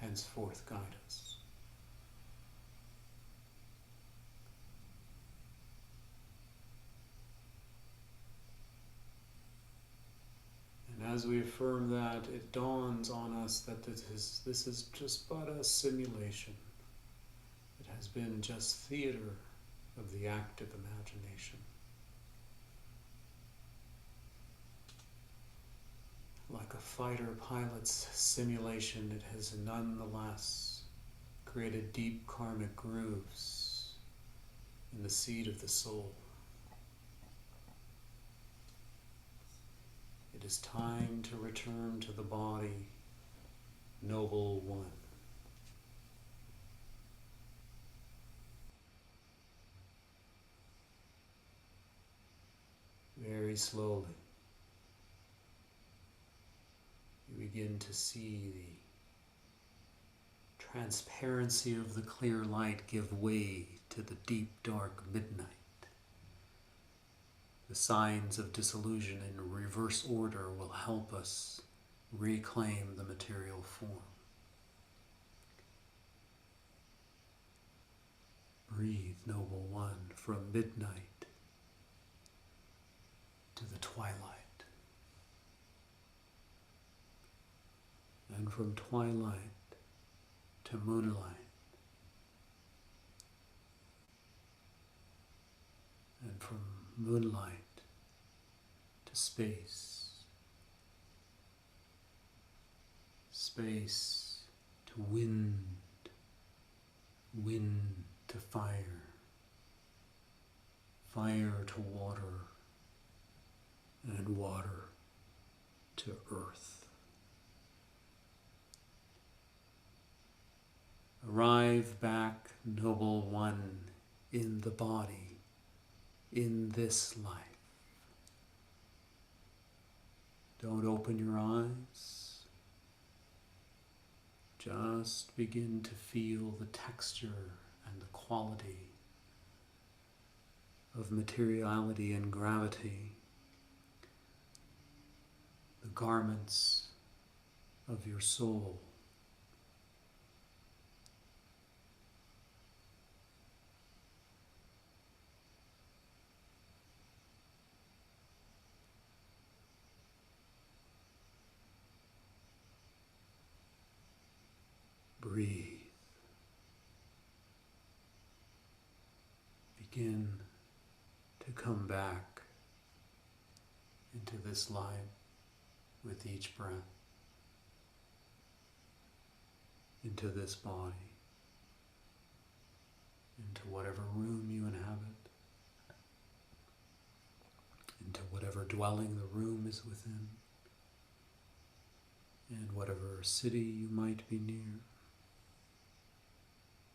henceforth guide us. And as we affirm that, it dawns on us that this is just but a simulation. It has been just theater of the active imagination. Like a fighter pilot's simulation, it has nonetheless created deep karmic grooves in the seed of the soul. It is time to return to the body, noble one. Very slowly, you begin to see the transparency of the clear light give way to the deep dark midnight. The signs of dissolution in reverse order will help us reclaim the material form. Breathe, noble one, from midnight to the twilight, and from twilight to moonlight, and from moonlight to space, space to wind, wind to fire, fire to water, and water to earth. Arrive back, noble one, in the body, in this life. Don't open your eyes. Just begin to feel the texture and the quality of materiality and gravity, the garments of your soul. Breathe. Begin to come back into this light with each breath. into this body, into whatever room you inhabit, into whatever dwelling the room is within, and whatever city you might be near,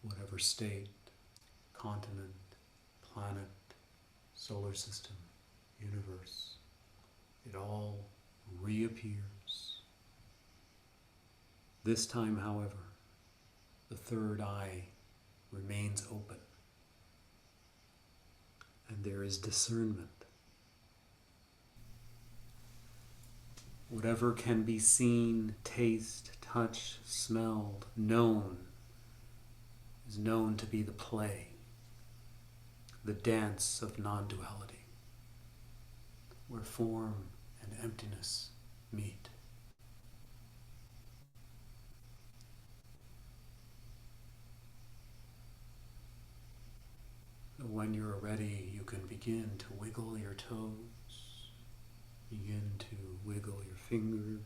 whatever state, continent, planet, solar system, universe, it all reappears. This time, however, the third eye remains open, and there is discernment. Whatever can be seen, tasted, touched, smelled, known, is known to be the play, the dance of non-duality, where form and emptiness meet. When you're ready, you can begin to wiggle your toes, begin to wiggle your fingers,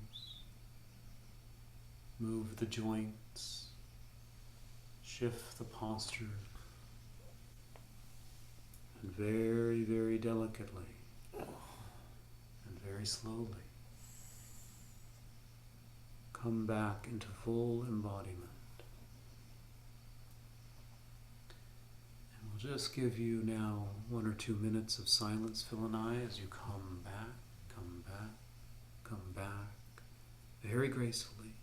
move the joints, shift the posture, and very, very delicately and very slowly come back into full embodiment. And we'll just give you now 1 or 2 minutes of silence, Phil and I, as you come back, come back, come back, very gracefully.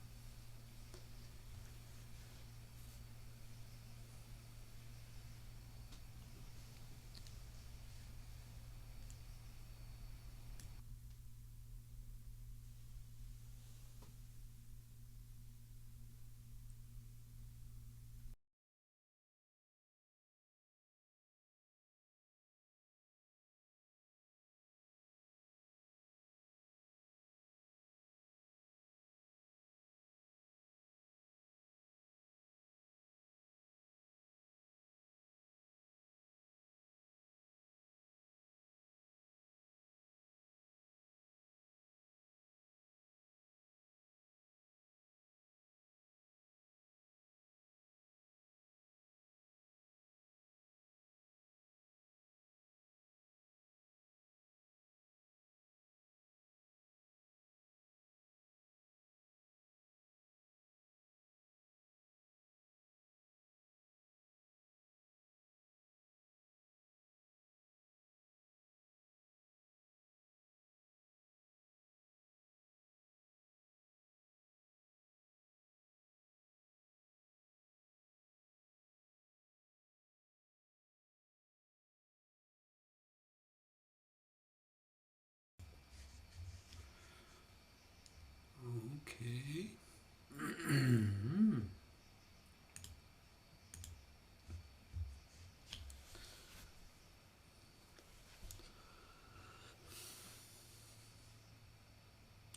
Okay.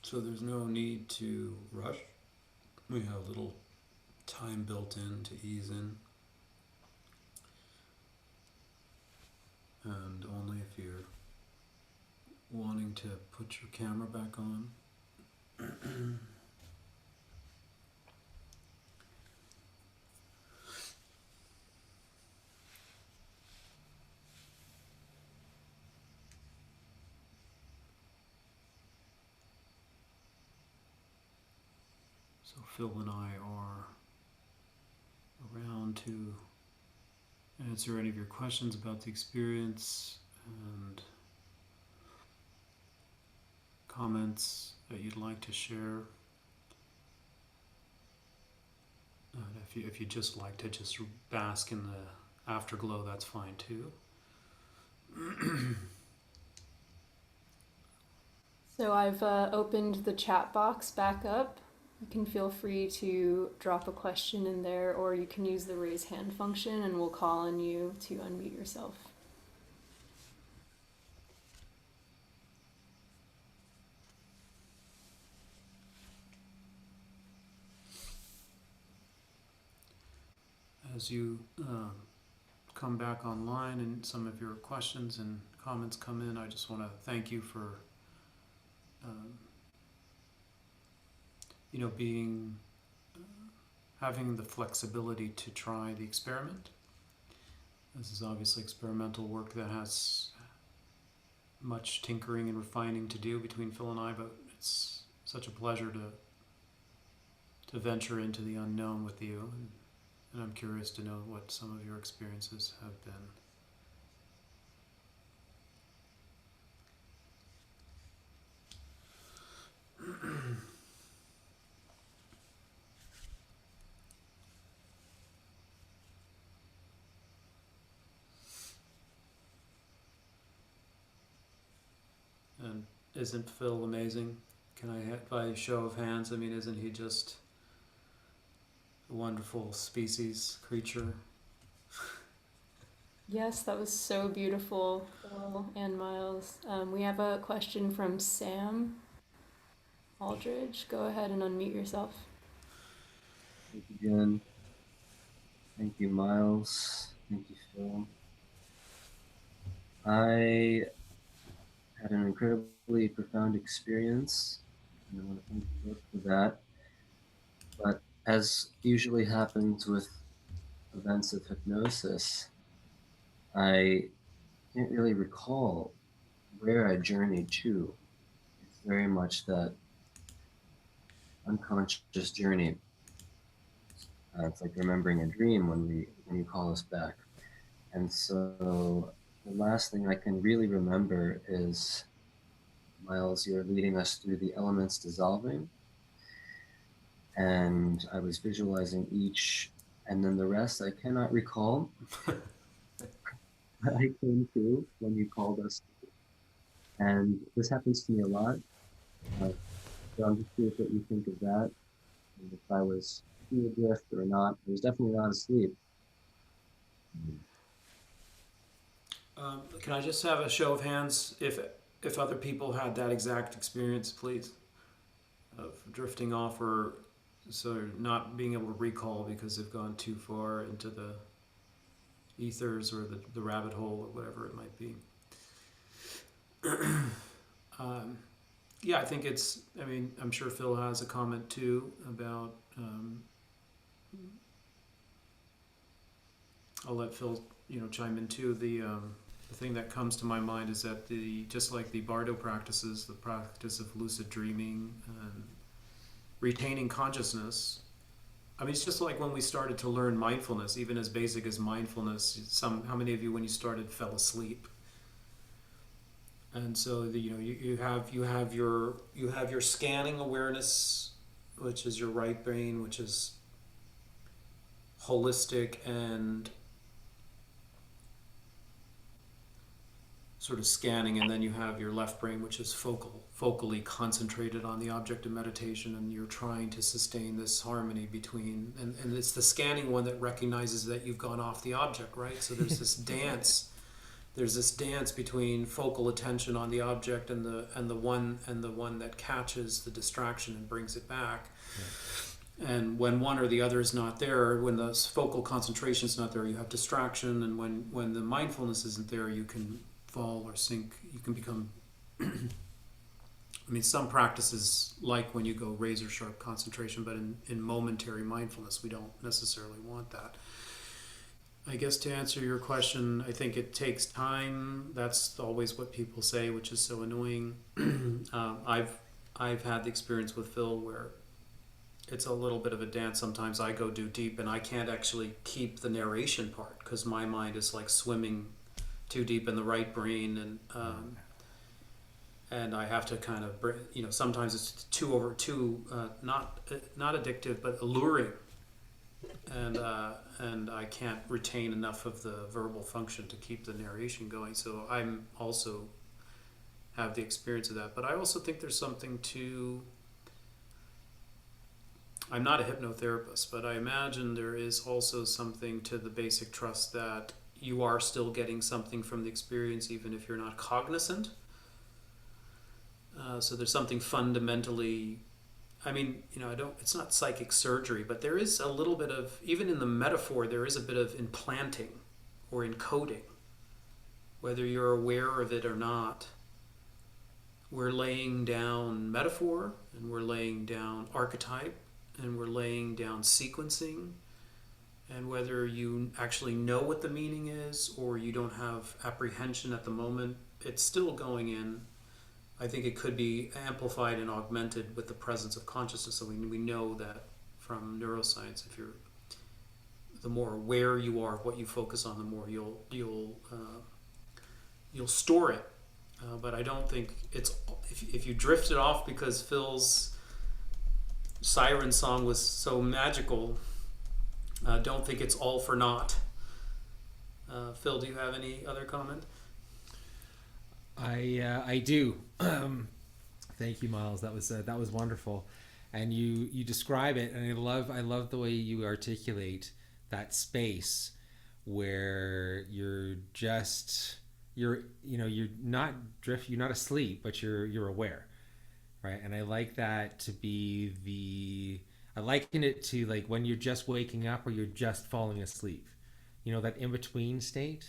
So there's no need to rush. We have a little time built in to ease in. And only if you're wanting to put your camera back on. So Phil and I are around to answer any of your questions about the experience and comments that you'd like to share. And if you just like to just bask in the afterglow, that's fine too. So I've opened the chat box back up. You can feel free to drop a question in there, or you can use the raise hand function and we'll call on you to unmute yourself. As you come back online and some of your questions and comments come in, I just want to thank you for being having the flexibility to try the experiment. This is obviously experimental work that has much tinkering and refining to do between Phil and I, but it's such a pleasure to venture into the unknown with you, and I'm curious to know what some of your experiences have been. And isn't Phil amazing? Can I have, by a show of hands, I mean, isn't he just a wonderful species, creature? Yes, that was so beautiful, Phil and Miles. We have a question from Sam Aldridge. Go ahead and unmute yourself. Thank you, Jen. Thank you, Miles. Thank you, Phil. I had an incredibly profound experience, and I want to thank you both for that. But as usually happens with events of hypnosis, I can't really recall where I journeyed to. It's very much that unconscious journey. It's like remembering a dream when you call us back. And so the last thing I can really remember is, Miles, you're leading us through the elements dissolving, and I was visualizing each, and then the rest I cannot recall. I came to when you called us, and this happens to me a lot. So I'm just curious what you think of that, and if I was too adrift or not. I was definitely not asleep. Can I just have a show of hands if other people had that exact experience, please, of drifting off or so not being able to recall because they've gone too far into the ethers or the rabbit hole or whatever it might be. Yeah, I think I mean, I'm sure Phil has a comment too about, I'll let Phil, chime in too. The thing that comes to my mind is that just like the Bardo practices, the practice of lucid dreaming and retaining consciousness. I mean, it's just like when we started to learn mindfulness, even as basic as mindfulness. How many of you, when you started, fell asleep? And so you have your scanning awareness, which is your right brain, which is holistic and sort of scanning, and then you have your left brain, which is focally concentrated on the object of meditation, and you're trying to sustain this harmony between, and it's the scanning one that recognizes that you've gone off the object, right? So there's this dance. There's this dance between focal attention on the object and the one that catches the distraction and brings it back. Yeah. And when one or the other is not there, when the focal concentration is not there, you have distraction, and when the mindfulness isn't there, you can fall or sink. You can become I mean, some practices, like when you go razor sharp concentration, but in momentary mindfulness, we don't necessarily want that. I guess to answer your question, I think it takes time. That's always what people say, which is so annoying. I've had the experience with Phil where it's a little bit of a dance. Sometimes I go too deep and I can't actually keep the narration part because my mind is like swimming too deep in the right brain, and I have to kind of, sometimes it's not addictive, but alluring, and I can't retain enough of the verbal function to keep the narration going. So I'm also have the experience of that, but I also think there's something to. I'm not a hypnotherapist, but I imagine there is also something to the basic trust that you are still getting something from the experience, even if you're not cognizant. So there's something fundamentally, I mean, it's not psychic surgery, but there is a little bit of, even in the metaphor, there is a bit of implanting or encoding, whether you're aware of it or not. We're laying down metaphor and we're laying down archetype and we're laying down sequencing, and whether you actually know what the meaning is or you don't have apprehension at the moment, it's still going in. I think it could be amplified and augmented with the presence of consciousness. So we know that from neuroscience, if you're the more aware you are of what you focus on, the more you'll store it. But I don't think it's if you drifted off because Phil's siren song was so magical. Don't think it's all for naught. Phil, do you have any other comment? I do. Thank you, Miles. That was wonderful, and you describe it, and I love the way you articulate that space where you're not asleep, but you're aware, right? And I like that to be I liken it to like when you're just waking up or you're just falling asleep, that in between state,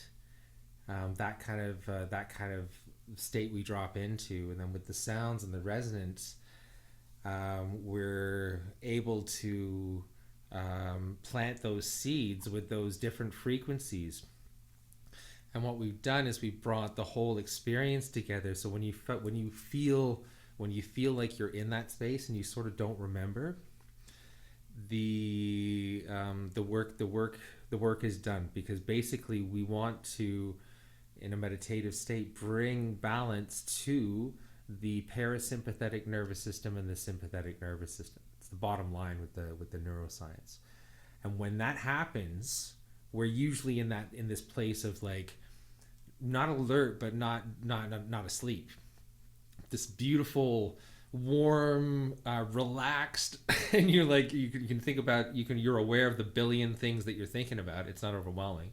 that kind of state we drop into, and then with the sounds and the resonance, we're able to plant those seeds with those different frequencies. And what we've done is we've brought the whole experience together. So when you feel like you're in that space and you sort of don't remember, the work is done, because basically we want to, in a meditative state, bring balance to the parasympathetic nervous system and the sympathetic nervous system. It's the bottom line with the neuroscience. And when that happens, we're usually in this place of like not alert but not asleep. This beautiful, warm, relaxed, and you're like you can think about you're aware of the billion things that you're thinking about. It's not overwhelming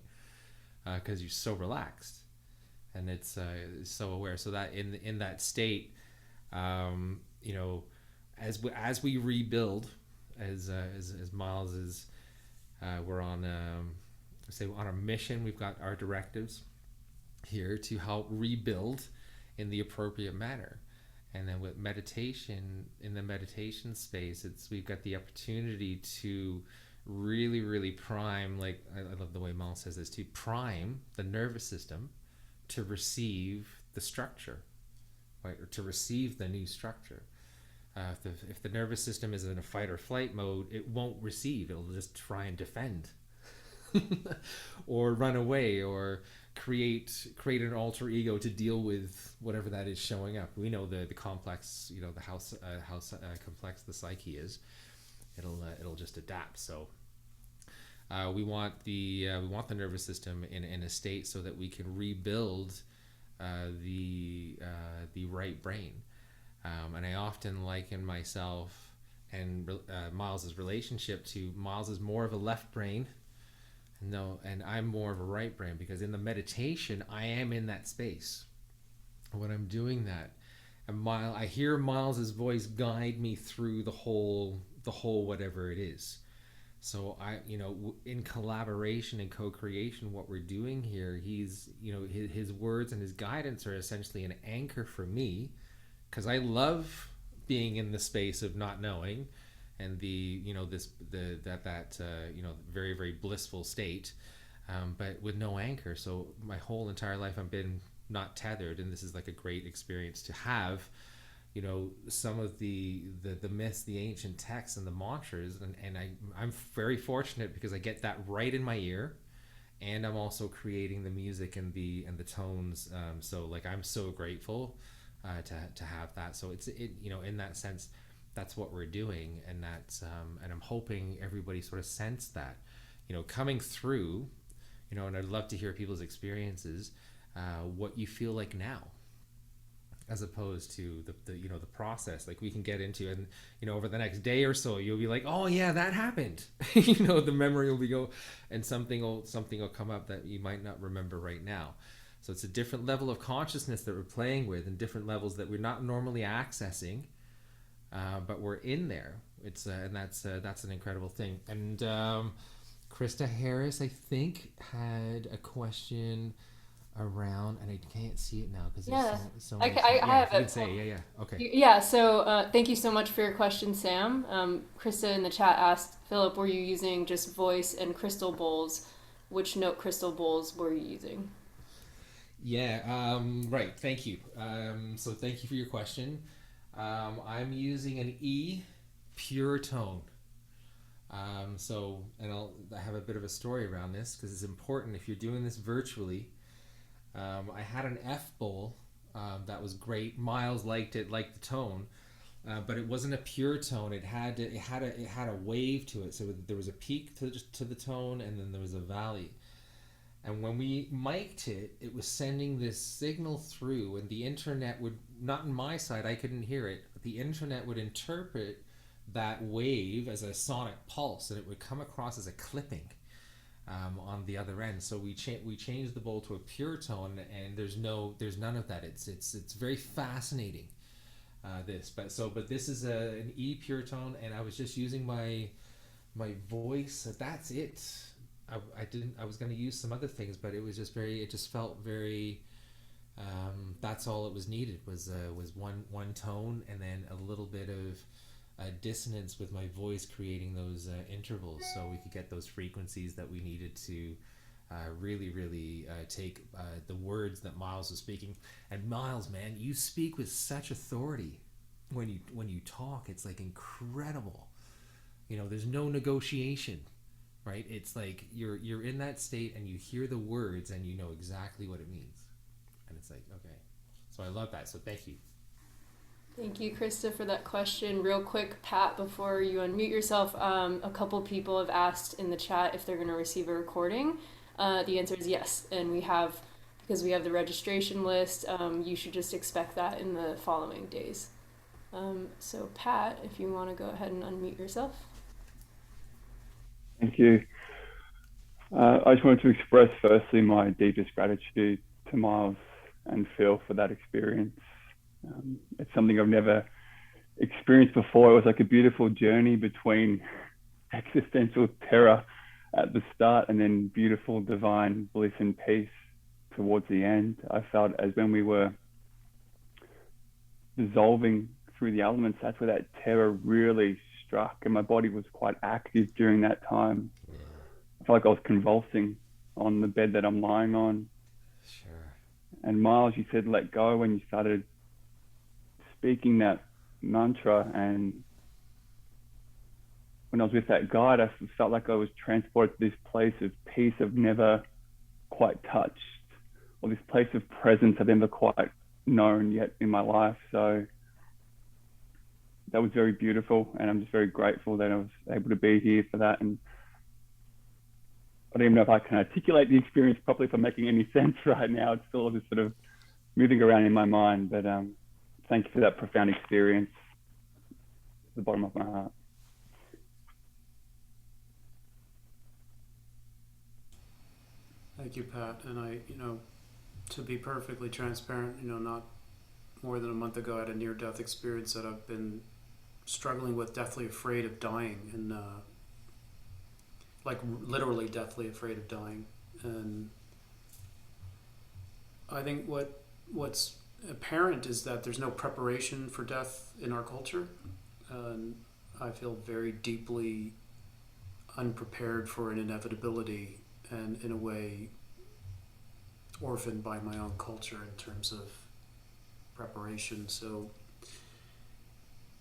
because you're so relaxed, and it's so aware. So that in that state, as we rebuild, as Miles is, we're on on a mission. We've got our directives here to help rebuild in the appropriate manner. And then with meditation, in the meditation space, we've got the opportunity to really, really prime, like I love the way Miles says this, to prime the nervous system to receive the structure, right, or to receive the new structure. If the nervous system is in a fight or flight mode, it won't receive. It'll just try and defend, or run away, or create an alter ego to deal with whatever that is showing up. We know the complex, how complex the psyche is. It'll just adapt. So we want the nervous system in a state so that we can rebuild the right brain. And I often liken myself and Miles's relationship to Miles is more of a left brain. No, and I'm more of a right brain, because in the meditation I am in that space when I'm doing that, and I hear Miles's voice guide me through the whole whatever it is. So in collaboration and co-creation, what we're doing here, he's his words and his guidance are essentially an anchor for me, because I love being in the space of not knowing, and very, very blissful state, but with no anchor. So my whole entire life I've been not tethered, and this is like a great experience to have, some of the myths, the ancient texts, and the mantras, and I'm very fortunate because I get that right in my ear, and I'm also creating the music and the tones. So like I'm so grateful to have that. So it's in that sense, that's what we're doing, and that's and I'm hoping everybody sort of sensed that, coming through, and I'd love to hear people's experiences, what you feel like now, as opposed to the process. Like we can get into, and over the next day or so, you'll be like, oh yeah, that happened. The memory will go, and something will come up that you might not remember right now. So it's a different level of consciousness that we're playing with, and different levels that we're not normally accessing. But we're in there. It's and that's an incredible thing. And Krista Harris, I think, had a question around, and I can't see it now because there's Yeah, so I, many. ca- I Yeah, have if you it. could say, yeah, yeah, okay. Yeah, so thank you so much for your question, Sam. Krista in the chat asked, Philip, were you using just voice and crystal bowls? Which note crystal bowls were you using? Yeah, right. Thank you. So thank you for your question. I'm using an E pure tone. I have a bit of a story around this because it's important if you're doing this virtually. I had an F bowl that was great. Miles liked it, liked the tone, but it wasn't a pure tone. It had a wave to it. So there was a peak to the tone, and then there was a valley. And when we mic'd it, it was sending this signal through, and the internet would, not on my side, I couldn't hear it, but the internet would interpret that wave as a sonic pulse, and it would come across as a clipping on the other end. So we changed the bowl to a pure tone, and there's none of that. It's very fascinating. But this is an E pure tone, and I was just using my voice. That's it. I didn't. I was going to use some other things, but it was just very. It just felt very. That's all it was needed was one tone, and then a little bit of dissonance with my voice, creating those intervals, so we could get those frequencies that we needed to really take the words that Miles was speaking. And Miles, man, you speak with such authority when you talk. It's like incredible. There's no negotiation. Right? It's like you're in that state and you hear the words and you know exactly what it means. And it's like, okay. So I love that. So thank you. Thank you, Krista, for that question. Real quick, Pat, before you unmute yourself, a couple people have asked in the chat if they're going to receive a recording. The answer is yes, and because we have the registration list, you should just expect that in the following days. So Pat, if you want to go ahead and unmute yourself. Thank you. I just wanted to express firstly my deepest gratitude to Miles and Phil for that experience. It's something I've never experienced before. It was like a beautiful journey between existential terror at the start and then beautiful divine bliss and peace towards the end. I felt as when we were dissolving through the elements, that's where that terror really struck, and my body was quite active during that time. I felt like I was convulsing on the bed that I'm lying on. Sure. And Miles, you said let go when you started speaking that mantra, and when I was with that guide, I felt like I was transported to this place of peace I've never quite touched, or this place of presence I've never quite known yet in my life. So that was very beautiful, and I'm just very grateful that I was able to be here for that. And I don't even know if I can articulate the experience properly, if I'm making any sense right now. It's still just sort of moving around in my mind, but thank you for that profound experience to the bottom of my heart. Thank you, Pat. And to be perfectly transparent, not more than a month ago, I had a near-death experience that I've been struggling with, deathly afraid of dying, and like literally deathly afraid of dying. And I think what's apparent is that there's no preparation for death in our culture, and I feel very deeply unprepared for an inevitability, and in a way orphaned by my own culture in terms of preparation. So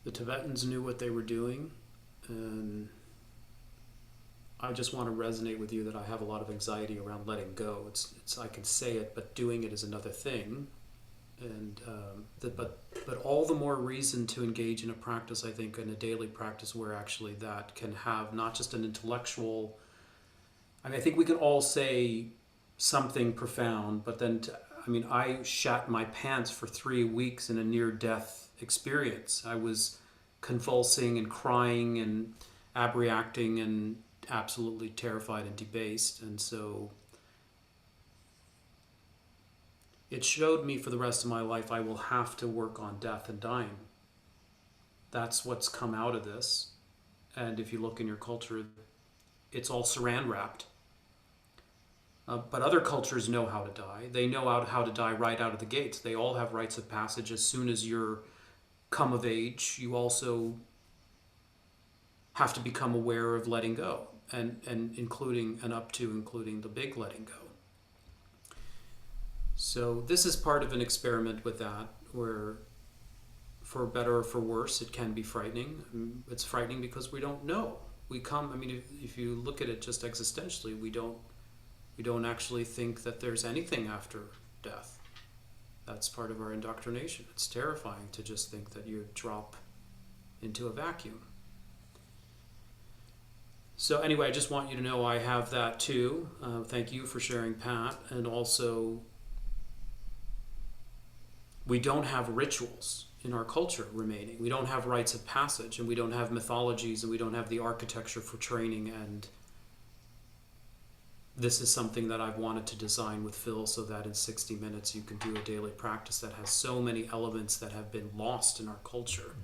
the Tibetans knew what they were doing, and I just want to resonate with you that I have a lot of anxiety around letting go. It's I can say it, but doing it is another thing. And but all the more reason to engage in a practice, I think, in a daily practice where actually that can have not just an intellectual. I mean, I think we can all say something profound, but then I shat my pants for 3 weeks in a near-death experience. I was convulsing and crying and abreacting and absolutely terrified and debased. And so it showed me for the rest of my life I will have to work on death and dying. That's what's come out of this. And if you look in your culture, it's all saran wrapped. But other cultures know how to die. They know how to die right out of the gates. They all have rites of passage. As soon as you're come of age, you also have to become aware of letting go, and including the big letting go. So this is part of an experiment with that, where for better or for worse, it can be frightening. It's frightening because we don't know. If you look at it just existentially, we don't actually think that there's anything after death. That's part of our indoctrination. It's terrifying to just think that you drop into a vacuum. So anyway, I just want you to know I have that too. Thank you for sharing, Pat. And also, we don't have rituals in our culture remaining. We don't have rites of passage, and we don't have mythologies, and we don't have the architecture for training. And this is something that I've wanted to design with Phil, so that in 60 minutes you can do a daily practice that has so many elements that have been lost in our culture.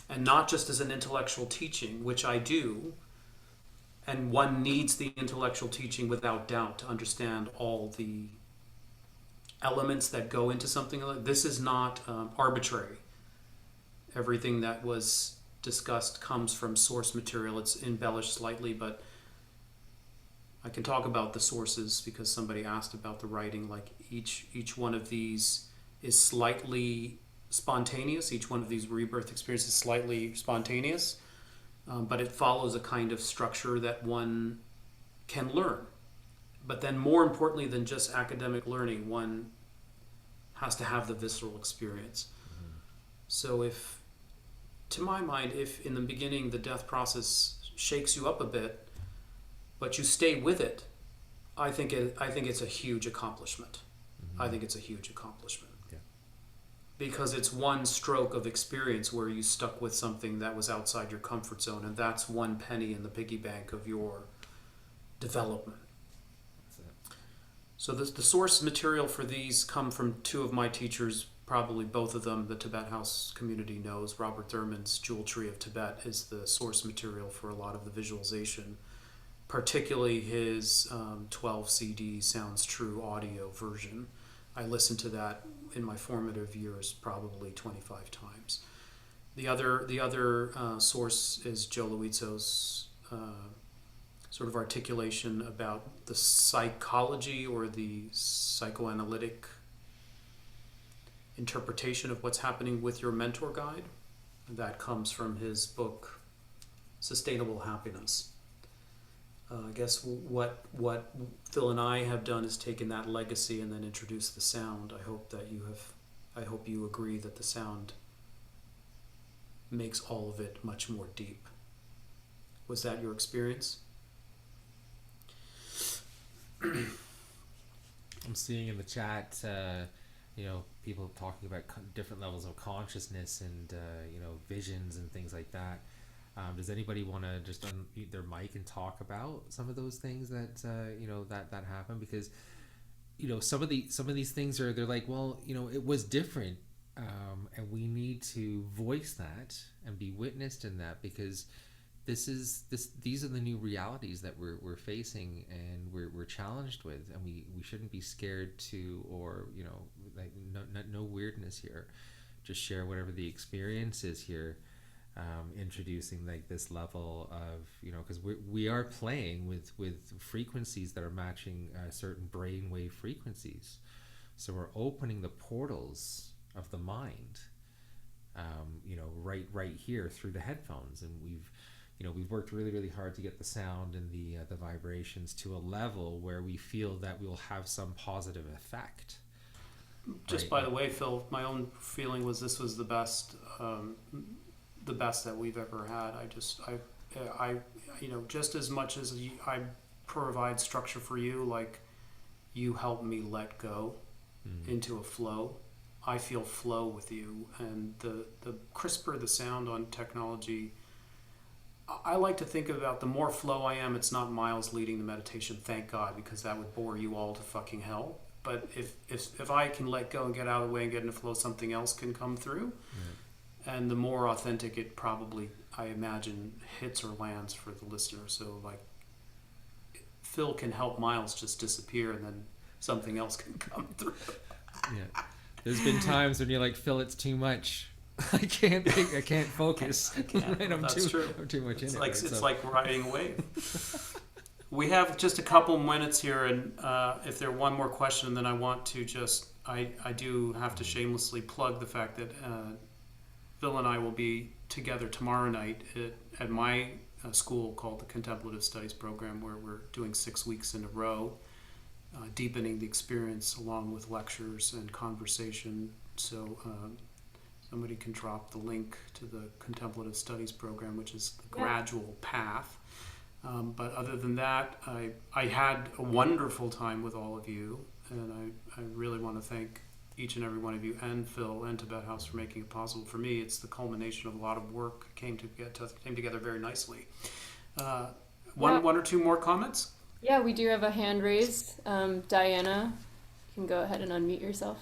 And not just as an intellectual teaching, which I do, and one needs the intellectual teaching without doubt to understand all the elements that go into something like this. Is not arbitrary. Everything that was discussed comes from source material. It's embellished slightly, but I can talk about the sources because somebody asked about the writing. Like each one of these is slightly spontaneous. Each one of these rebirth experiences is slightly spontaneous, but it follows a kind of structure that one can learn. But then more importantly than just academic learning, one has to have the visceral experience. So to my mind, if in the beginning the death process shakes you up a bit, but you stay with it, I think it's a huge accomplishment. I think it's a huge accomplishment. Yeah. Because it's one stroke of experience where you stuck with something that was outside your comfort zone, and that's one penny in the piggy bank of your development. So the source material for these come from two of my teachers, probably both of them the Tibet House community knows. Robert Thurman's Jewel Tree of Tibet is the source material for a lot of the visualization, particularly his 12 CD Sounds True audio version. I listened to that in my formative years probably 25 times. The other source is Joe Luizzo's sort of articulation about the psychology or the psychoanalytic interpretation of what's happening with your mentor guide. That comes from his book, Sustainable Happiness. I guess what Phil and I have done is taken that legacy and then introduced the sound. I hope you agree that the sound makes all of it much more deep. Was that your experience? I'm seeing in the chat, people talking about different levels of consciousness and visions and things like that. Does anybody want to just unmute their mic and talk about some of those things that that happen? Because some of these things they're like, well, it was different, and we need to voice that and be witnessed in that, because these are the new realities that we're facing and we're challenged with, and we shouldn't be scared to, or like no weirdness here. Just share whatever the experience is here, introducing like this level of because we are playing with frequencies that are matching certain brainwave frequencies, so we're opening the portals of the mind, right here through the headphones, and we've worked really, really hard to get the sound and the vibrations to a level where we feel that we'll have some positive effect. Just by the way, Phil, my own feeling was this was the best that we've ever had. I just as much as I provide structure for you, like you help me let go into a flow. I feel flow with you, and the crisper the sound on technology. I like to think about the more flow I am, it's not Miles leading the meditation, thank God, because that would bore you all to fucking hell. But if I can let go and get out of the way and get into flow, something else can come through. And the more authentic it probably, I imagine, hits or lands for the listener. So like Phil can help Miles just disappear, and then something else can come through. Yeah. There's been times when you're like, Phil, it's too much. I can't think, I can't focus. I can't. Right? That's true. I'm too much in it. Like, right? it's So- like riding a wave. We have just a couple minutes here, and if there's one more question, then I want to just, I do have to shamelessly plug the fact that Phil and I will be together tomorrow night at my school called the Contemplative Studies Program, where we're doing 6 weeks in a row, deepening the experience along with lectures and conversation. So somebody can drop the link to the Contemplative Studies Program, which is the gradual path. But other than that, I had a wonderful time with all of you, and I really want to thank each and every one of you, and Phil and Tibet House, for making it possible. For me, it's the culmination of a lot of work. Came together very nicely. One or two more comments? Yeah, we do have a hand raised. Diana, you can go ahead and unmute yourself.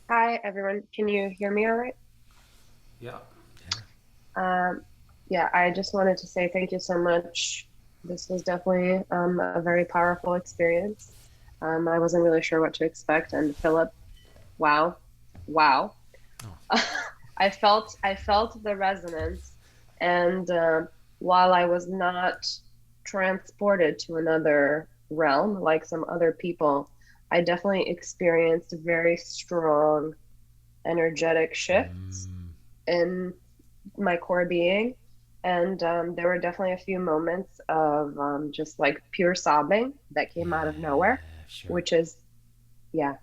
Hi, everyone. Can you hear me all right? Yeah. Yeah, I just wanted to say thank you so much. This was definitely a very powerful experience. I wasn't really sure what to expect, and Philip, wow. I felt the resonance, and while I was not transported to another realm like some other people, I definitely experienced very strong energetic shifts in my core being. And there were definitely a few moments of just like pure sobbing that came out of nowhere, Sure. which is,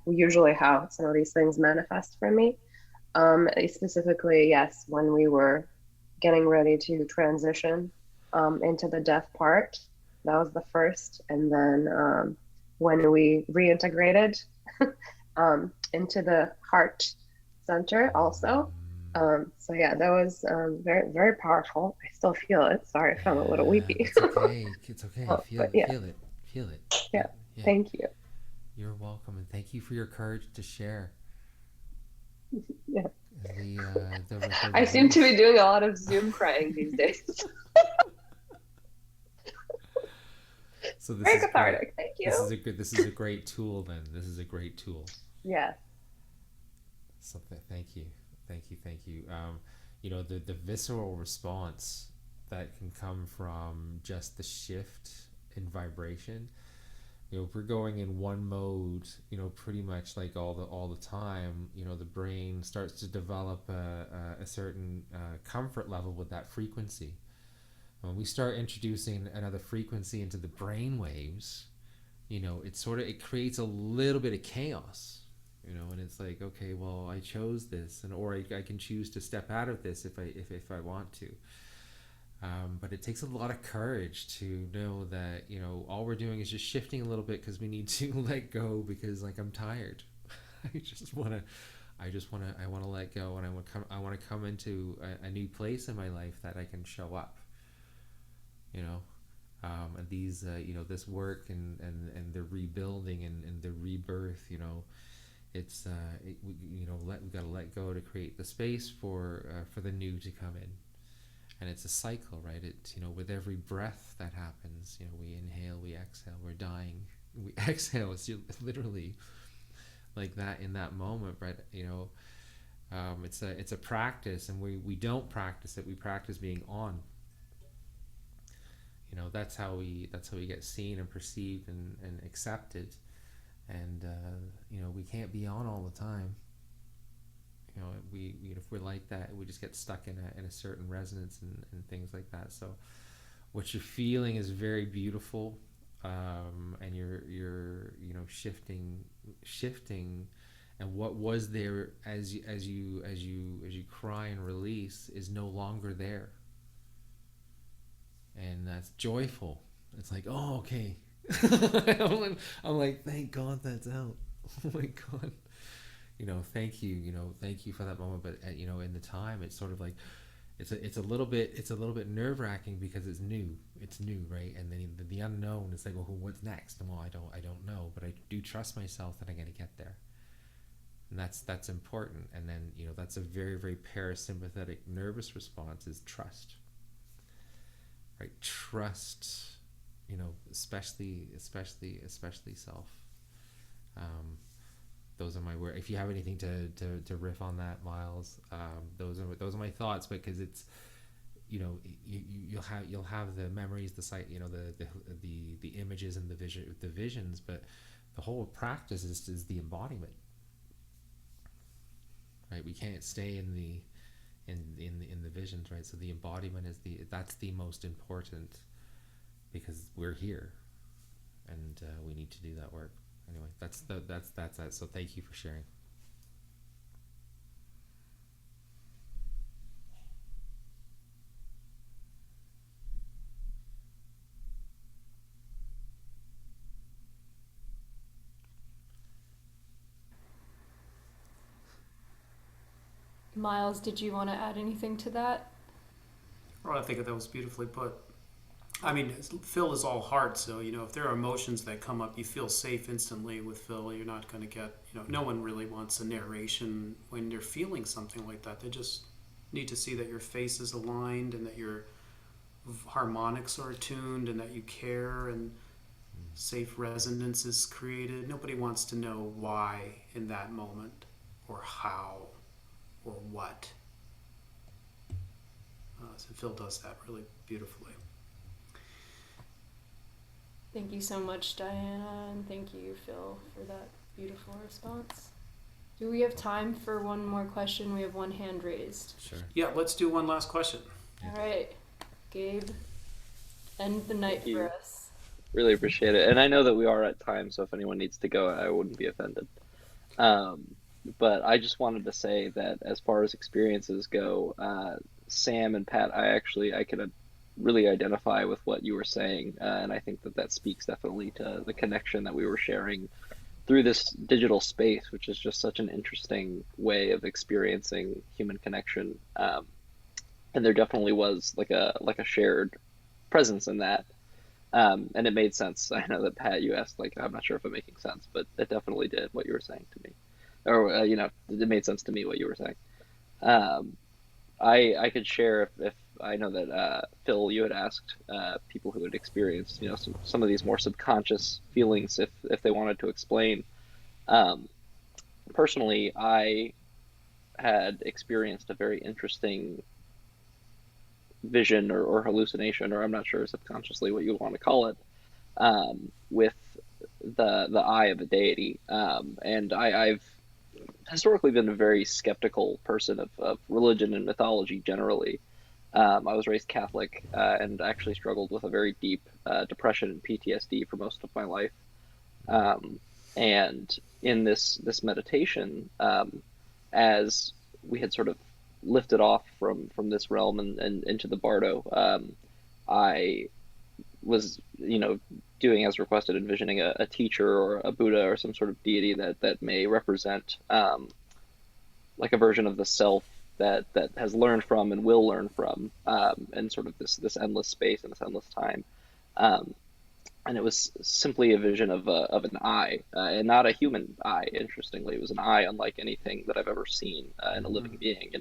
usually how some of these things manifest for me. Specifically, yes, when we were getting ready to transition into the death part, that was the first. And then when we reintegrated into the heart center also. So yeah, that was very, very powerful. I still feel it. Sorry if I'm a little weepy. It's okay. It's okay. Feel it. Yeah. Thank you. You're welcome, and thank you for your courage to share. Yeah. The I seem to be doing a lot of Zoom crying these days. So this Very is cathartic. great. Thank you. This is a great tool. Then this is a great tool. Yeah. So thank you. The visceral response that can come from just the shift in vibration. If we're going in one mode, pretty much like all the time, the brain starts to develop a certain comfort level with that frequency. When we start introducing another frequency into the brain waves, it creates a little bit of chaos. And it's like, okay, well, I chose this, or I can choose to step out of this if I want to. But it takes a lot of courage to know that all we're doing is just shifting a little bit because we need to let go, because like I'm tired. I want to let go, and I want to come into a new place in my life that I can show up. And these this work and the rebuilding and the rebirth, we got to let go to create the space for the new to come in. And it's a cycle, right? It's with every breath that happens, we inhale, we exhale, we're dying, we exhale. It's literally like that in that moment, right? It's a practice, and we don't practice it. We practice being on. That's how we get seen and perceived and accepted. And we can't be on all the time. If we're like that, we just get stuck in a certain resonance and things like that. So what you're feeling is very beautiful, and you're shifting, and what was there as you cry and release is no longer there, and that's joyful. It's like, oh, okay. I'm like, thank God that's out. Oh my God. Thank you for that moment. But in the time, it's sort of like, it's a little bit nerve wracking because it's new, right? And then the unknown is like, well, what's next? And well, I don't know, but I do trust myself that I'm going to get there, and that's important. And then that's a very, very parasympathetic nervous response is trust, right? Trust especially self. Those are my words. If you have anything to riff on that, Miles, those are my thoughts, because it's, you'll have the memories, the sight, the images and the visions, but the whole practice is the embodiment, right? We can't stay in the visions, right? So the embodiment that's the most important, because we're here, and we need to do that work. Anyway, that's that. So thank you for sharing. Miles, did you want to add anything to that? Well, I think that was beautifully put. I mean, Phil is all heart, so, if there are emotions that come up, you feel safe instantly with Phil. You're not going to get, no one really wants a narration when you're feeling something like that. They just need to see that your face is aligned and that your harmonics are attuned and that you care and safe resonance is created. Nobody wants to know why in that moment, or how, or what. So Phil does that really beautifully. Thank you so much, Diana, and thank you, Phil, for that beautiful response. Do we have time for one more question? We have one hand raised. Sure. Yeah, let's do one last question. All right, Gabe, end the night for us. Really appreciate it. And I know that we are at time, so if anyone needs to go, I wouldn't be offended. But I just wanted to say that as far as experiences go, Sam and Pat, I could really identify with what you were saying, and I think that speaks definitely to the connection that we were sharing through this digital space, which is just such an interesting way of experiencing human connection. And there definitely was like a shared presence in that, and it made sense. I know that, Pat, you asked, I'm not sure if I'm making sense, but it definitely did, what you were saying to me, or it made sense to me what you were saying. I could share if I know that Phil, you had asked people who had experienced some of these more subconscious feelings if they wanted to explain. Personally, I had experienced a very interesting vision or hallucination, or I'm not sure subconsciously what you want to call it, with the eye of a deity, and I've historically been a very skeptical person of religion and mythology generally. I was raised Catholic, and actually struggled with a very deep depression and PTSD for most of my life. And in this meditation, as we had sort of lifted off from this realm and into the Bardo, I was, doing as requested, envisioning a teacher or a Buddha or some sort of deity that may represent like a version of the self that has learned from and will learn from, and sort of this endless space and this endless time. And it was simply a vision of an eye, and not a human eye. Interestingly, it was an eye unlike anything that I've ever seen in a living being.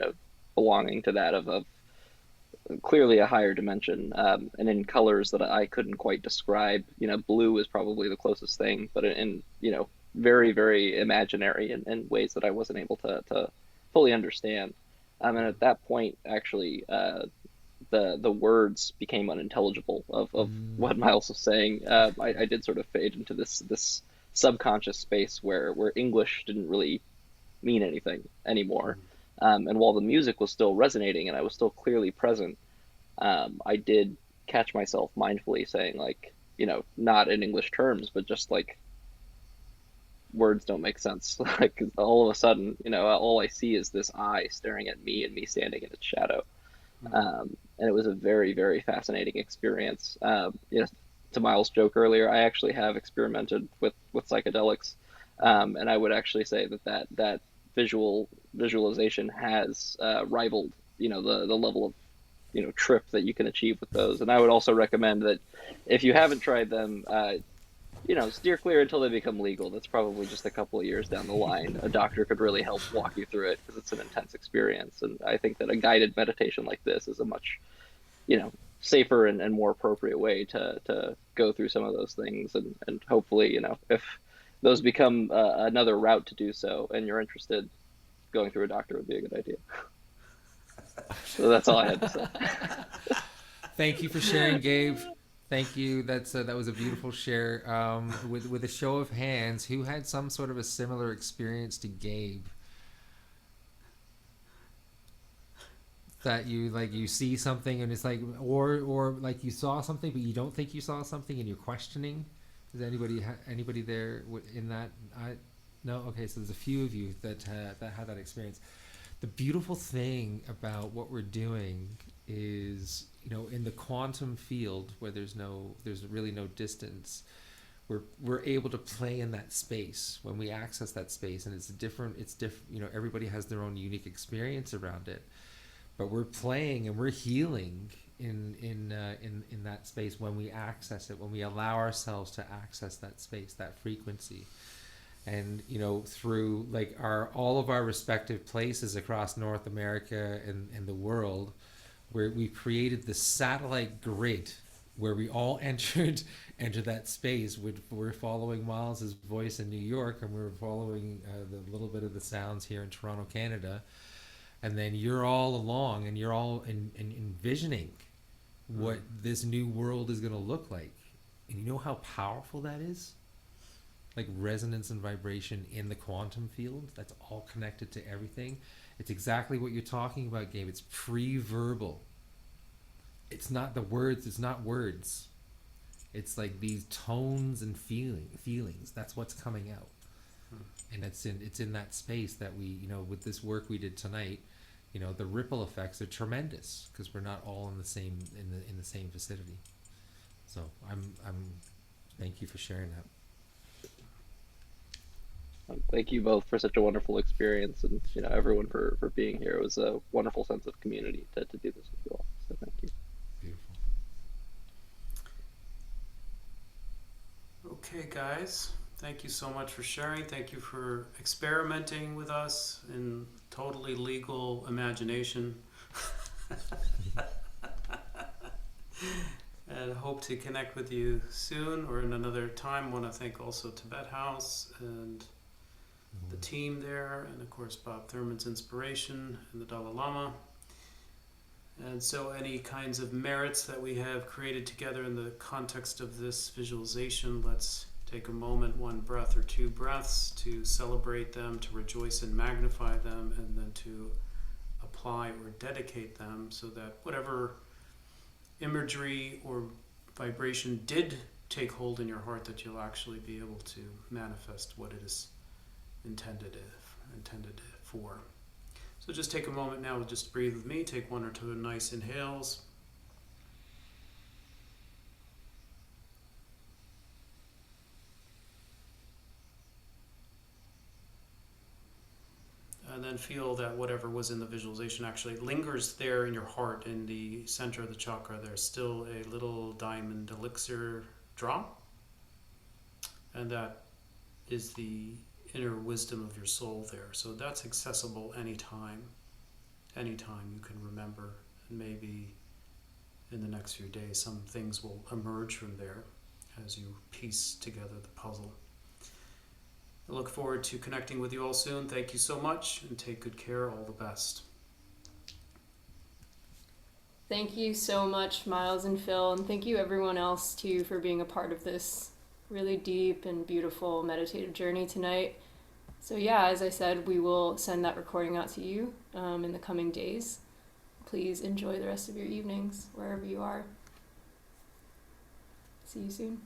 Belonging to that of clearly a higher dimension, and in colors that I couldn't quite describe. Blue is probably the closest thing, but in very, very imaginary in ways that I wasn't able to fully understand. And at that point, actually, the words became unintelligible of what Miles was saying. I did sort of fade into this subconscious space where English didn't really mean anything anymore. And while the music was still resonating and I was still clearly present, I did catch myself mindfully saying, not in English terms, but just words don't make sense. All of a sudden, all I see is this eye staring at me and me standing in its shadow. And it was a very, very fascinating experience. To Miles' joke earlier, I actually have experimented with psychedelics, and I would actually say that visualization has rivaled the level of trip that you can achieve with those. And I would also recommend that if you haven't tried them, steer clear until they become legal. That's probably just a couple of years down the line. A doctor could really help walk you through it, because it's an intense experience. And I think that a guided meditation like this is a much safer and more appropriate way to go through some of those things, and hopefully, if those become another route to do so, and you're interested, going through a doctor would be a good idea. So that's all I had to say. Thank you for sharing, Gabe. Thank you. That was a beautiful share. With a show of hands, who had some sort of a similar experience to Gabe? That you see something and it's like, or like you saw something but you don't think you saw something and you're questioning. Is anybody there in that? No. Okay, so there's a few of you that had that experience. The beautiful thing about what we're doing is, in the quantum field where there's really no distance, we're able to play in that space when we access that space, and it's different. Everybody has their own unique experience around it, but we're playing and we're healing in that space when we access it, when we allow ourselves to access that space, that frequency. And through all of our respective places across North America and the world, where we created this satellite grid where we all enter that space. We're following Miles's voice in New York, and we're following the little bit of the sounds here in Toronto, Canada. And then you're all along, and you're all envisioning what this new world is going to look like. And you know how powerful that is? Like resonance and vibration in the quantum field, that's all connected to everything. It's exactly what you're talking about, Gabe. It's pre-verbal. It's not the words, it's not words. It's like these tones and feelings. That's what's coming out. And it's in that space that we, with this work we did tonight, the ripple effects are tremendous because we're not all in the same vicinity. So I'm thank you for sharing that. Thank you both for such a wonderful experience, and everyone for being here. It was a wonderful sense of community to do this with you all. So thank you. Beautiful. Okay, guys. Thank you so much for sharing. Thank you for experimenting with us in totally legal imagination. And hope to connect with you soon or in another time. Want to thank also Tibet House and the team there, and of course Bob Thurman's inspiration and the Dalai Lama. And so any kinds of merits that we have created together in the context of this visualization, let's take a moment, one breath or two breaths, to celebrate them, to rejoice and magnify them, and then to apply or dedicate them so that whatever imagery or vibration did take hold in your heart, that you'll actually be able to manifest what it is intended for. So just take a moment now, just breathe with me, take one or two nice inhales. And then feel that whatever was in the visualization actually lingers there in your heart, in the center of the chakra. There's still a little diamond elixir drop, and that is the inner wisdom of your soul there. So that's accessible anytime you can remember, and maybe in the next few days some things will emerge from there as you piece together the puzzle. I look forward to connecting with you all soon. Thank you so much, and take good care. All the best. Thank you so much, Miles and Phil, and thank you everyone else too for being a part of this really deep and beautiful meditative journey tonight. So yeah, as I said, we will send that recording out to you in the coming days. Please enjoy the rest of your evenings wherever you are. See you soon.